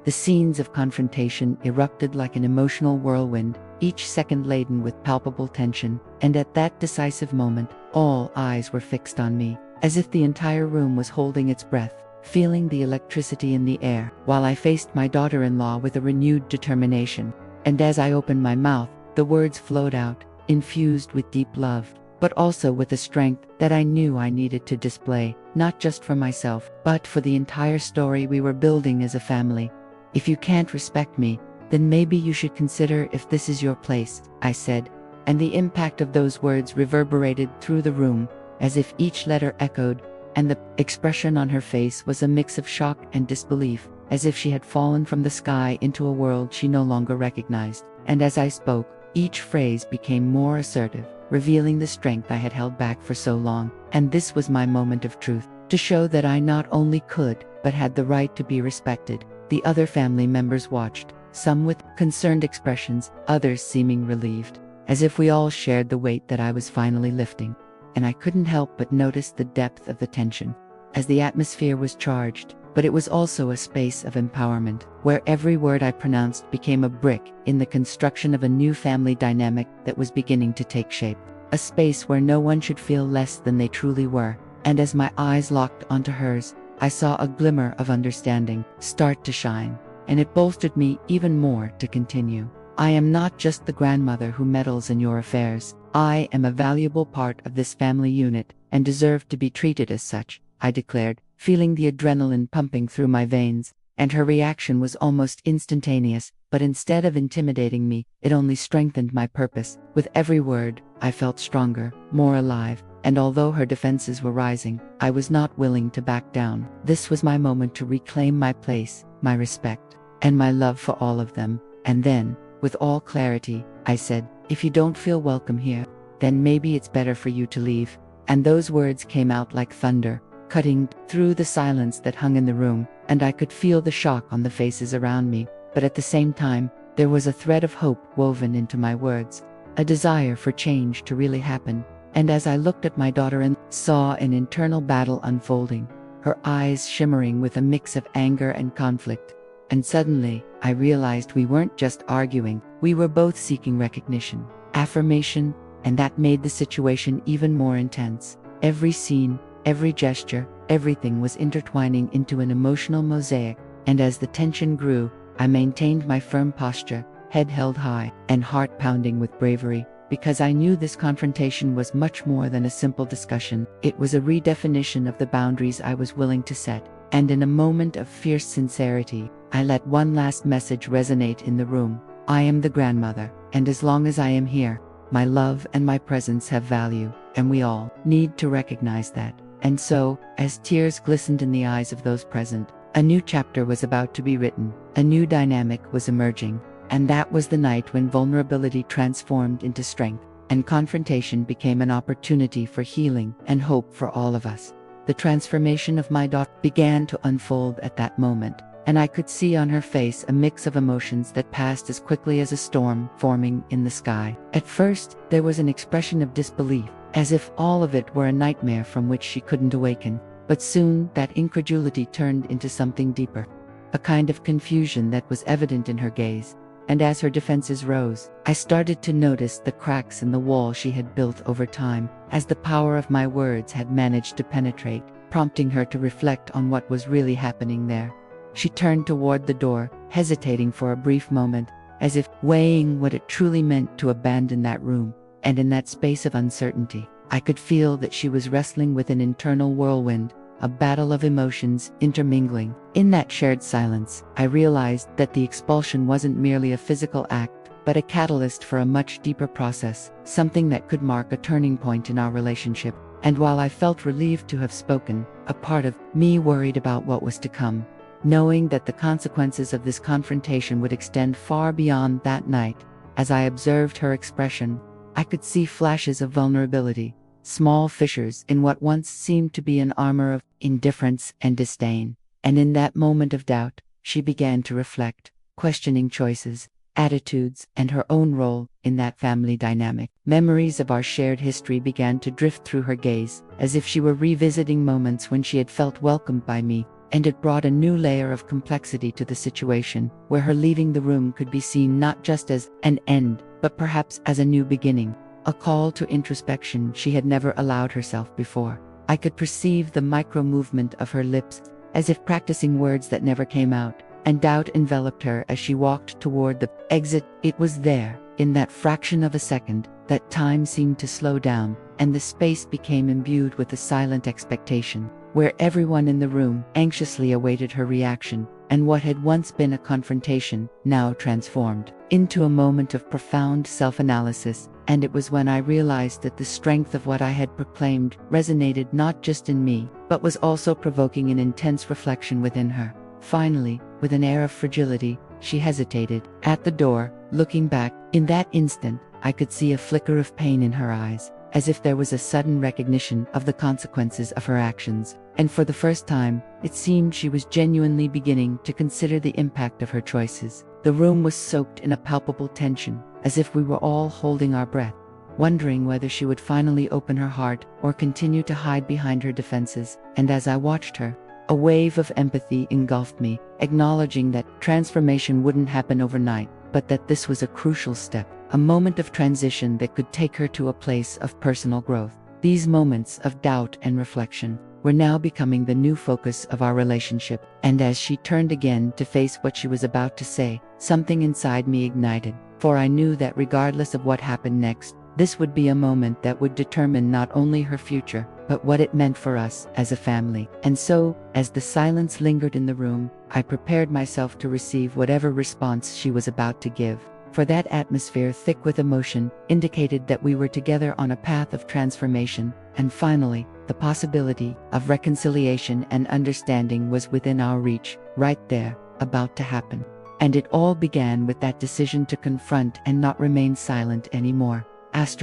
The scenes of confrontation erupted like an emotional whirlwind, each second laden with palpable tension, and at that decisive moment, all eyes were fixed on me, as if the entire room was holding its breath, feeling the electricity in the air, while I faced my daughter-in-law with a renewed determination. And as I opened my mouth, the words flowed out, infused with deep love, but also with a strength that I knew I needed to display, not just for myself, but for the entire story we were building as a family. "If you can't respect me, then maybe you should consider if this is your place," I said, and the impact of those words reverberated through the room, as if each letter echoed, and the expression on her face was a mix of shock and disbelief, as if she had fallen from the sky into a world she no longer recognized. And as I spoke, each phrase became more assertive, revealing the strength I had held back for so long. And this was my moment of truth, to show that I not only could, but had the right to be respected. The other family members watched, some with concerned expressions, others seeming relieved, as if we all shared the weight that I was finally lifting. And I couldn't help but notice the depth of the tension, as the atmosphere was charged, but it was also a space of empowerment, where every word I pronounced became a brick in the construction of a new family dynamic that was beginning to take shape. A space where no one should feel less than they truly were. And as my eyes locked onto hers, I saw a glimmer of understanding start to shine, and it bolstered me even more to continue. "I am not just the grandmother who meddles in your affairs. I am a valuable part of this family unit and deserve to be treated as such," I declared, feeling the adrenaline pumping through my veins. And her reaction was almost instantaneous, but instead of intimidating me, it only strengthened my purpose. With every word, I felt stronger, more alive, and although her defenses were rising, I was not willing to back down. This was my moment to reclaim my place, my respect, and my love for all of them. And then, with all clarity, I said, "If you don't feel welcome here, then maybe it's better for you to leave." And those words came out like thunder, cutting through the silence that hung in the room, and I could feel the shock on the faces around me. But at the same time, there was a thread of hope woven into my words, a desire for change to really happen. And as I looked at my daughter and saw an internal battle unfolding, her eyes shimmering with a mix of anger and conflict, and suddenly, I realized we weren't just arguing, we were both seeking recognition, affirmation, and that made the situation even more intense. Every scene, every gesture, everything was intertwining into an emotional mosaic, and as the tension grew, I maintained my firm posture, head held high, and heart pounding with bravery, because I knew this confrontation was much more than a simple discussion. It was a redefinition of the boundaries I was willing to set, and in a moment of fierce sincerity, I let one last message resonate in the room. "I am the grandmother, and as long as I am here, my love and my presence have value, and we all need to recognize that." And so, as tears glistened in the eyes of those present, a new chapter was about to be written, a new dynamic was emerging, and that was the night when vulnerability transformed into strength, and confrontation became an opportunity for healing and hope for all of us. The transformation of my daughter began to unfold at that moment, and I could see on her face a mix of emotions that passed as quickly as a storm forming in the sky. At first, there was an expression of disbelief, as if all of it were a nightmare from which she couldn't awaken. But soon, that incredulity turned into something deeper, a kind of confusion that was evident in her gaze. And as her defenses rose, I started to notice the cracks in the wall she had built over time, as the power of my words had managed to penetrate, prompting her to reflect on what was really happening there. She turned toward the door, hesitating for a brief moment, as if weighing what it truly meant to abandon that room. And in that space of uncertainty, I could feel that she was wrestling with an internal whirlwind, a battle of emotions intermingling. In that shared silence, I realized that the expulsion wasn't merely a physical act, but a catalyst for a much deeper process, something that could mark a turning point in our relationship. And while I felt relieved to have spoken, a part of me worried about what was to come, knowing that the consequences of this confrontation would extend far beyond that night. As I observed her expression, I could see flashes of vulnerability, small fissures in what once seemed to be an armor of indifference and disdain. And in that moment of doubt, she began to reflect, questioning choices, attitudes, and her own role in that family dynamic. Memories of our shared history began to drift through her gaze, as if she were revisiting moments when she had felt welcomed by me, and it brought a new layer of complexity to the situation, where her leaving the room could be seen not just as an end, but perhaps as a new beginning, a call to introspection she had never allowed herself before. I could perceive the micro-movement of her lips, as if practicing words that never came out, and doubt enveloped her as she walked toward the exit. It was there, in that fraction of a second, that time seemed to slow down, and the space became imbued with a silent expectation, where everyone in the room anxiously awaited her reaction, and what had once been a confrontation now transformed into a moment of profound self-analysis. And it was when I realized that the strength of what I had proclaimed resonated not just in me, but was also provoking an intense reflection within her. Finally, with an air of fragility, she hesitated at the door, looking back. In that instant, I could see a flicker of pain in her eyes, as if there was a sudden recognition of the consequences of her actions. And for the first time, it seemed she was genuinely beginning to consider the impact of her choices. The room was soaked in a palpable tension, as if we were all holding our breath, wondering whether she would finally open her heart or continue to hide behind her defenses. And as I watched her, a wave of empathy engulfed me, acknowledging that transformation wouldn't happen overnight, but that this was a crucial step, a moment of transition that could take her to a place of personal growth. These moments of doubt and reflection were now becoming the new focus of our relationship, and as she turned again to face what she was about to say, something inside me ignited, for I knew that regardless of what happened next, this would be a moment that would determine not only her future, but what it meant for us as a family. And so, as the silence lingered in the room, I prepared myself to receive whatever response she was about to give. For that atmosphere, thick with emotion, indicated that we were together on a path of transformation, and finally, the possibility of reconciliation and understanding was within our reach, right there, about to happen. And it all began with that decision to confront and not remain silent anymore. As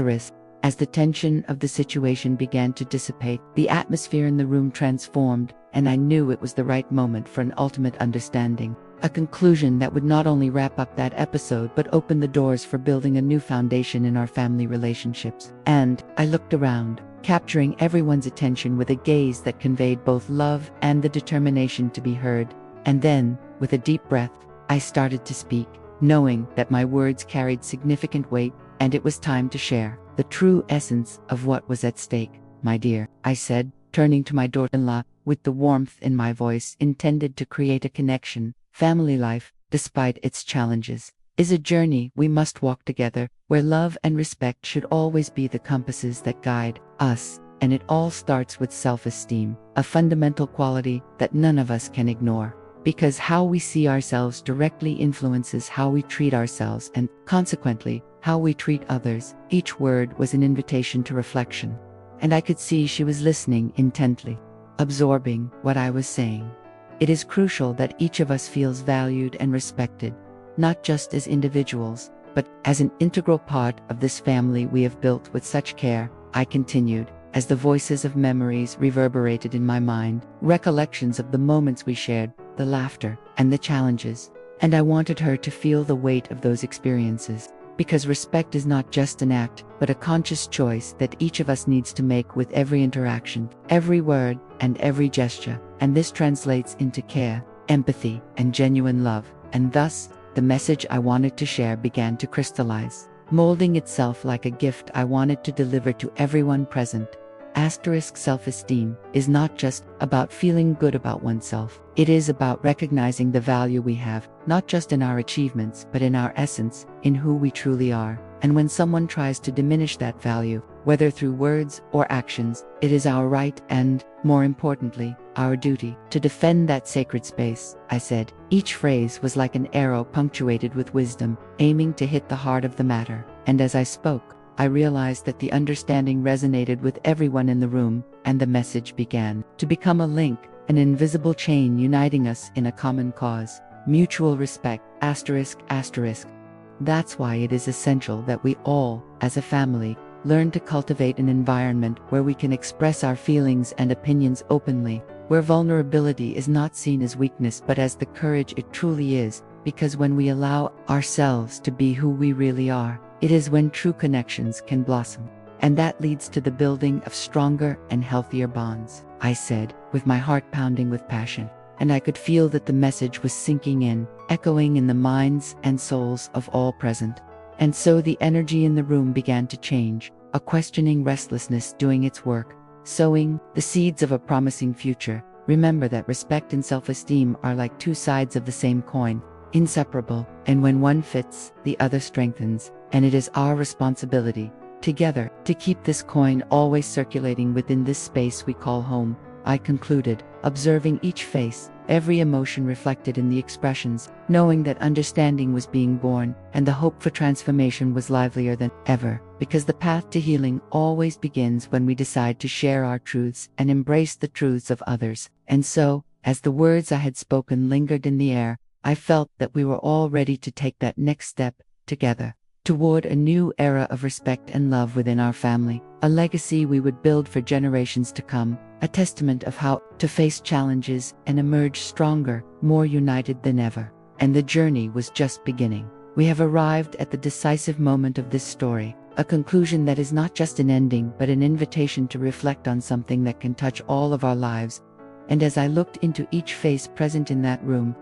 the tension of the situation began to dissipate, the atmosphere in the room transformed, and I knew it was the right moment for an ultimate understanding. A conclusion that would not only wrap up that episode but open the doors for building a new foundation in our family relationships. And I looked around, capturing everyone's attention with a gaze that conveyed both love and the determination to be heard. And then, with a deep breath, I started to speak, knowing that my words carried significant weight, and it was time to share the true essence of what was at stake. "My dear," I said, turning to my daughter-in-law, with the warmth in my voice intended to create a connection, "family life, despite its challenges, is a journey we must walk together, where love and respect should always be the compasses that guide us, and it all starts with self-esteem, a fundamental quality that none of us can ignore. Because how we see ourselves directly influences how we treat ourselves and, consequently, how we treat others." Each word was an invitation to reflection, and I could see she was listening intently, absorbing what I was saying. It is crucial that each of us feels valued and respected, not just as individuals, but as an integral part of this family we have built with such care, I continued, as the voices of memories reverberated in my mind, recollections of the moments we shared, the laughter, and the challenges. And I wanted her to feel the weight of those experiences, because respect is not just an act, but a conscious choice that each of us needs to make with every interaction, every word, and every gesture. And this translates into care, empathy, and genuine love. And thus, the message I wanted to share began to crystallize, molding itself like a gift I wanted to deliver to everyone present. Self-esteem is not just about feeling good about oneself. It is about recognizing the value we have, not just in our achievements, but in our essence, in who we truly are. And when someone tries to diminish that value, whether through words or actions, it is our right and, more importantly, our duty to defend that sacred space, I said. Each phrase was like an arrow punctuated with wisdom, aiming to hit the heart of the matter. And as I spoke, I realized that the understanding resonated with everyone in the room, and the message began to become a link, an invisible chain uniting us in a common cause: mutual respect. That's why it is essential that we all, as a family, learn to cultivate an environment where we can express our feelings and opinions openly, where vulnerability is not seen as weakness but as the courage it truly is, because when we allow ourselves to be who we really are, it is when true connections can blossom. And that leads to the building of stronger and healthier bonds, I said, with my heart pounding with passion. And I could feel that the message was sinking in, echoing in the minds and souls of all present. And so the energy in the room began to change, a questioning restlessness doing its work, sowing the seeds of a promising future. Remember that respect and self-esteem are like two sides of the same coin, inseparable, and when one fits, the other strengthens, and it is our responsibility, together, to keep this coin always circulating within this space we call home, I concluded, observing each face, every emotion reflected in the expressions, knowing that understanding was being born, and the hope for transformation was livelier than ever, because the path to healing always begins when we decide to share our truths and embrace the truths of others. And so, as the words I had spoken lingered in the air, I felt that we were all ready to take that next step, together, toward a new era of respect and love within our family, a legacy we would build for generations to come, a testament of how to face challenges and emerge stronger, more united than ever. And the journey was just beginning. We have arrived at the decisive moment of this story, a conclusion that is not just an ending but an invitation to reflect on something that can touch all of our lives. And as I looked into each face present in that room,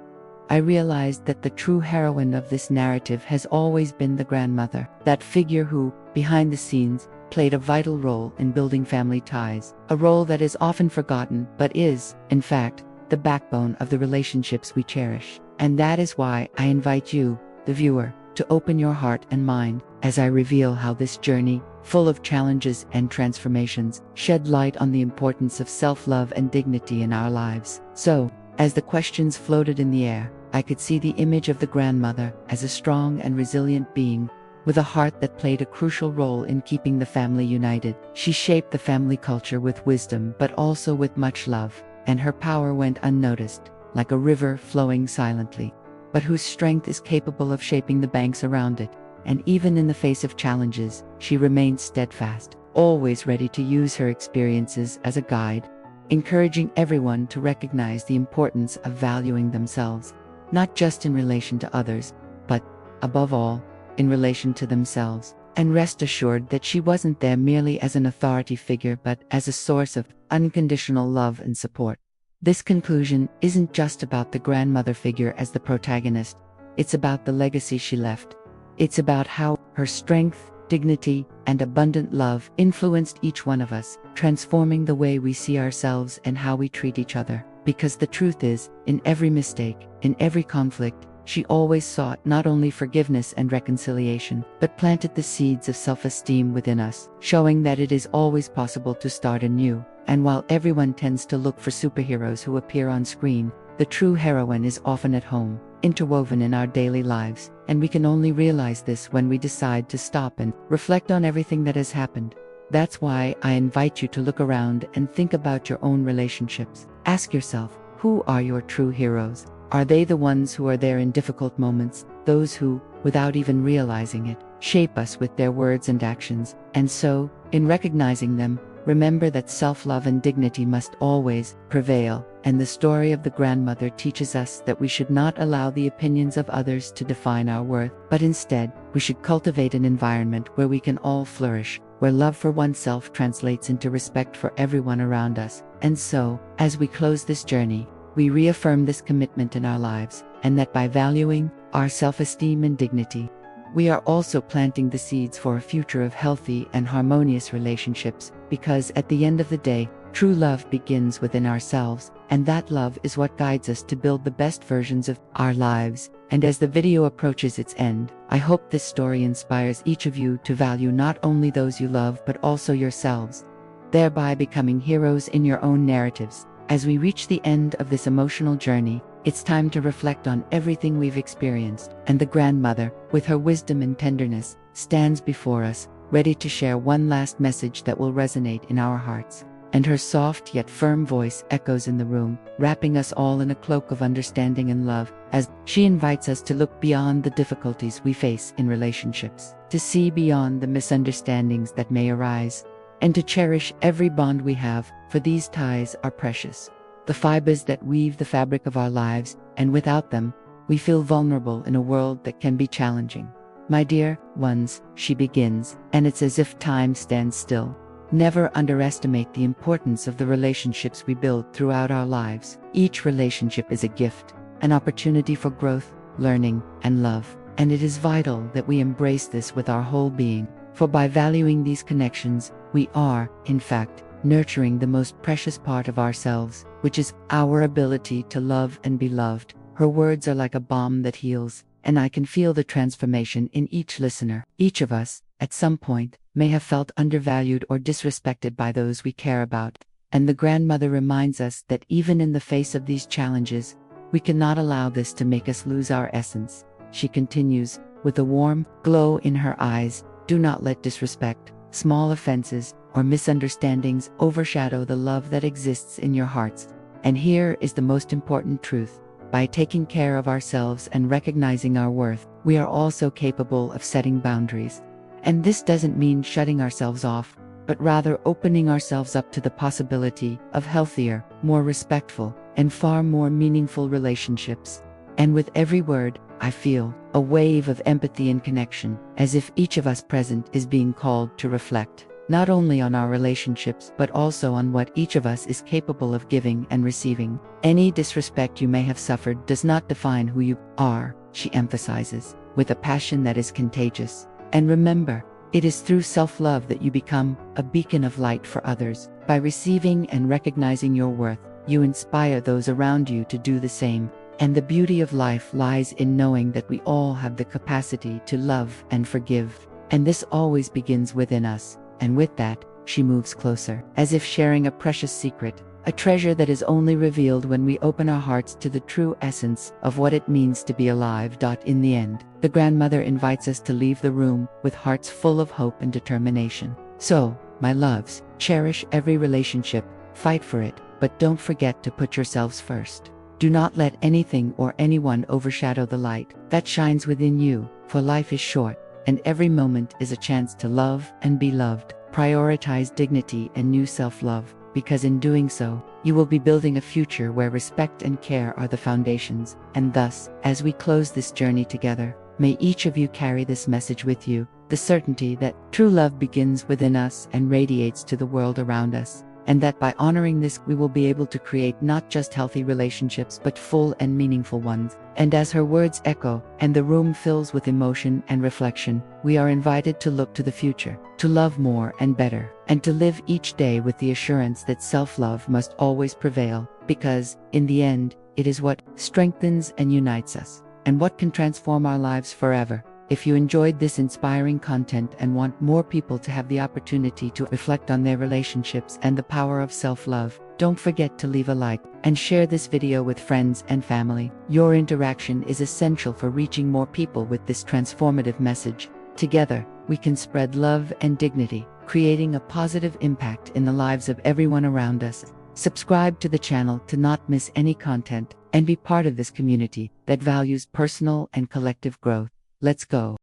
I realized that the true heroine of this narrative has always been the grandmother, that figure who, behind the scenes, played a vital role in building family ties, a role that is often forgotten but is, in fact, the backbone of the relationships we cherish. And that is why I invite you, the viewer, to open your heart and mind as I reveal how this journey, full of challenges and transformations, shed light on the importance of self-love and dignity in our lives. So, as the questions floated in the air, I could see the image of the grandmother as a strong and resilient being, with a heart that played a crucial role in keeping the family united. She shaped the family culture with wisdom but also with much love, and her power went unnoticed, like a river flowing silently, but whose strength is capable of shaping the banks around it. And even in the face of challenges, she remained steadfast, always ready to use her experiences as a guide, encouraging everyone to recognize the importance of valuing themselves, not just in relation to others, but, above all, in relation to themselves. And rest assured that she wasn't there merely as an authority figure but as a source of unconditional love and support. This conclusion isn't just about the grandmother figure as the protagonist, it's about the legacy she left. It's about how her strength, dignity, and abundant love influenced each one of us, transforming the way we see ourselves and how we treat each other. Because the truth is, in every mistake, in every conflict, she always sought not only forgiveness and reconciliation, but planted the seeds of self-esteem within us, showing that it is always possible to start anew. And while everyone tends to look for superheroes who appear on screen, the true heroine is often at home, interwoven in our daily lives, and we can only realize this when we decide to stop and reflect on everything that has happened. That's why I invite you to look around and think about your own relationships. Ask yourself, who are your true heroes? Are they the ones who are there in difficult moments, those who, without even realizing it, shape us with their words and actions? And so, in recognizing them, remember that self-love and dignity must always prevail. And the story of the grandmother teaches us that we should not allow the opinions of others to define our worth, but instead, we should cultivate an environment where we can all flourish, where love for oneself translates into respect for everyone around us. And so, as we close this journey, we reaffirm this commitment in our lives, and that by valuing our self-esteem and dignity, we are also planting the seeds for a future of healthy and harmonious relationships, because at the end of the day, true love begins within ourselves, and that love is what guides us to build the best versions of our lives. And as the video approaches its end, I hope this story inspires each of you to value not only those you love but also yourselves, thereby becoming heroes in your own narratives. As we reach the end of this emotional journey, it's time to reflect on everything we've experienced, and the grandmother, with her wisdom and tenderness, stands before us, ready to share one last message that will resonate in our hearts. And her soft yet firm voice echoes in the room, wrapping us all in a cloak of understanding and love, as she invites us to look beyond the difficulties we face in relationships, to see beyond the misunderstandings that may arise, and to cherish every bond we have, for these ties are precious, the fibers that weave the fabric of our lives, and without them, we feel vulnerable in a world that can be challenging. My dear ones, she begins, and it's as if time stands still. Never underestimate the importance of the relationships we build throughout our lives. Each relationship is a gift, an opportunity for growth, learning, and love. And it is vital that we embrace this with our whole being. For by valuing these connections, we are, in fact, nurturing the most precious part of ourselves, which is our ability to love and be loved. Her words are like a balm that heals, and I can feel the transformation in each listener. Each of us, at some point, may have felt undervalued or disrespected by those we care about. And the grandmother reminds us that even in the face of these challenges, we cannot allow this to make us lose our essence. She continues, with a warm glow in her eyes, do not let disrespect, small offenses, or misunderstandings overshadow the love that exists in your hearts. And here is the most important truth. By taking care of ourselves and recognizing our worth, we are also capable of setting boundaries. And this doesn't mean shutting ourselves off, but rather opening ourselves up to the possibility of healthier, more respectful, and far more meaningful relationships. And with every word, I feel a wave of empathy and connection, as if each of us present is being called to reflect, not only on our relationships but also on what each of us is capable of giving and receiving. Any disrespect you may have suffered does not define who you are, she emphasizes, with a passion that is contagious. And remember, it is through self-love that you become a beacon of light for others. By receiving and recognizing your worth, you inspire those around you to do the same. And the beauty of life lies in knowing that we all have the capacity to love and forgive. And this always begins within us. And with that, she moves closer, as if sharing a precious secret, a treasure that is only revealed when we open our hearts to the true essence of what it means to be alive. In the end, the grandmother invites us to leave the room with hearts full of hope and determination. So, my loves, cherish every relationship, fight for it, but don't forget to put yourselves first. Do not let anything or anyone overshadow the light that shines within you, for life is short, and every moment is a chance to love and be loved. Prioritize dignity and new self-love, because in doing so, you will be building a future where respect and care are the foundations. And thus, as we close this journey together, may each of you carry this message with you, the certainty that true love begins within us and radiates to the world around us. And that by honoring this, we will be able to create not just healthy relationships but full and meaningful ones. And as her words echo, and the room fills with emotion and reflection, we are invited to look to the future, to love more and better, and to live each day with the assurance that self-love must always prevail, because, in the end, it is what strengthens and unites us, and what can transform our lives forever. If you enjoyed this inspiring content and want more people to have the opportunity to reflect on their relationships and the power of self-love, don't forget to leave a like and share this video with friends and family. Your interaction is essential for reaching more people with this transformative message. Together, we can spread love and dignity, creating a positive impact in the lives of everyone around us. Subscribe to the channel to not miss any content, and be part of this community that values personal and collective growth. Let's go.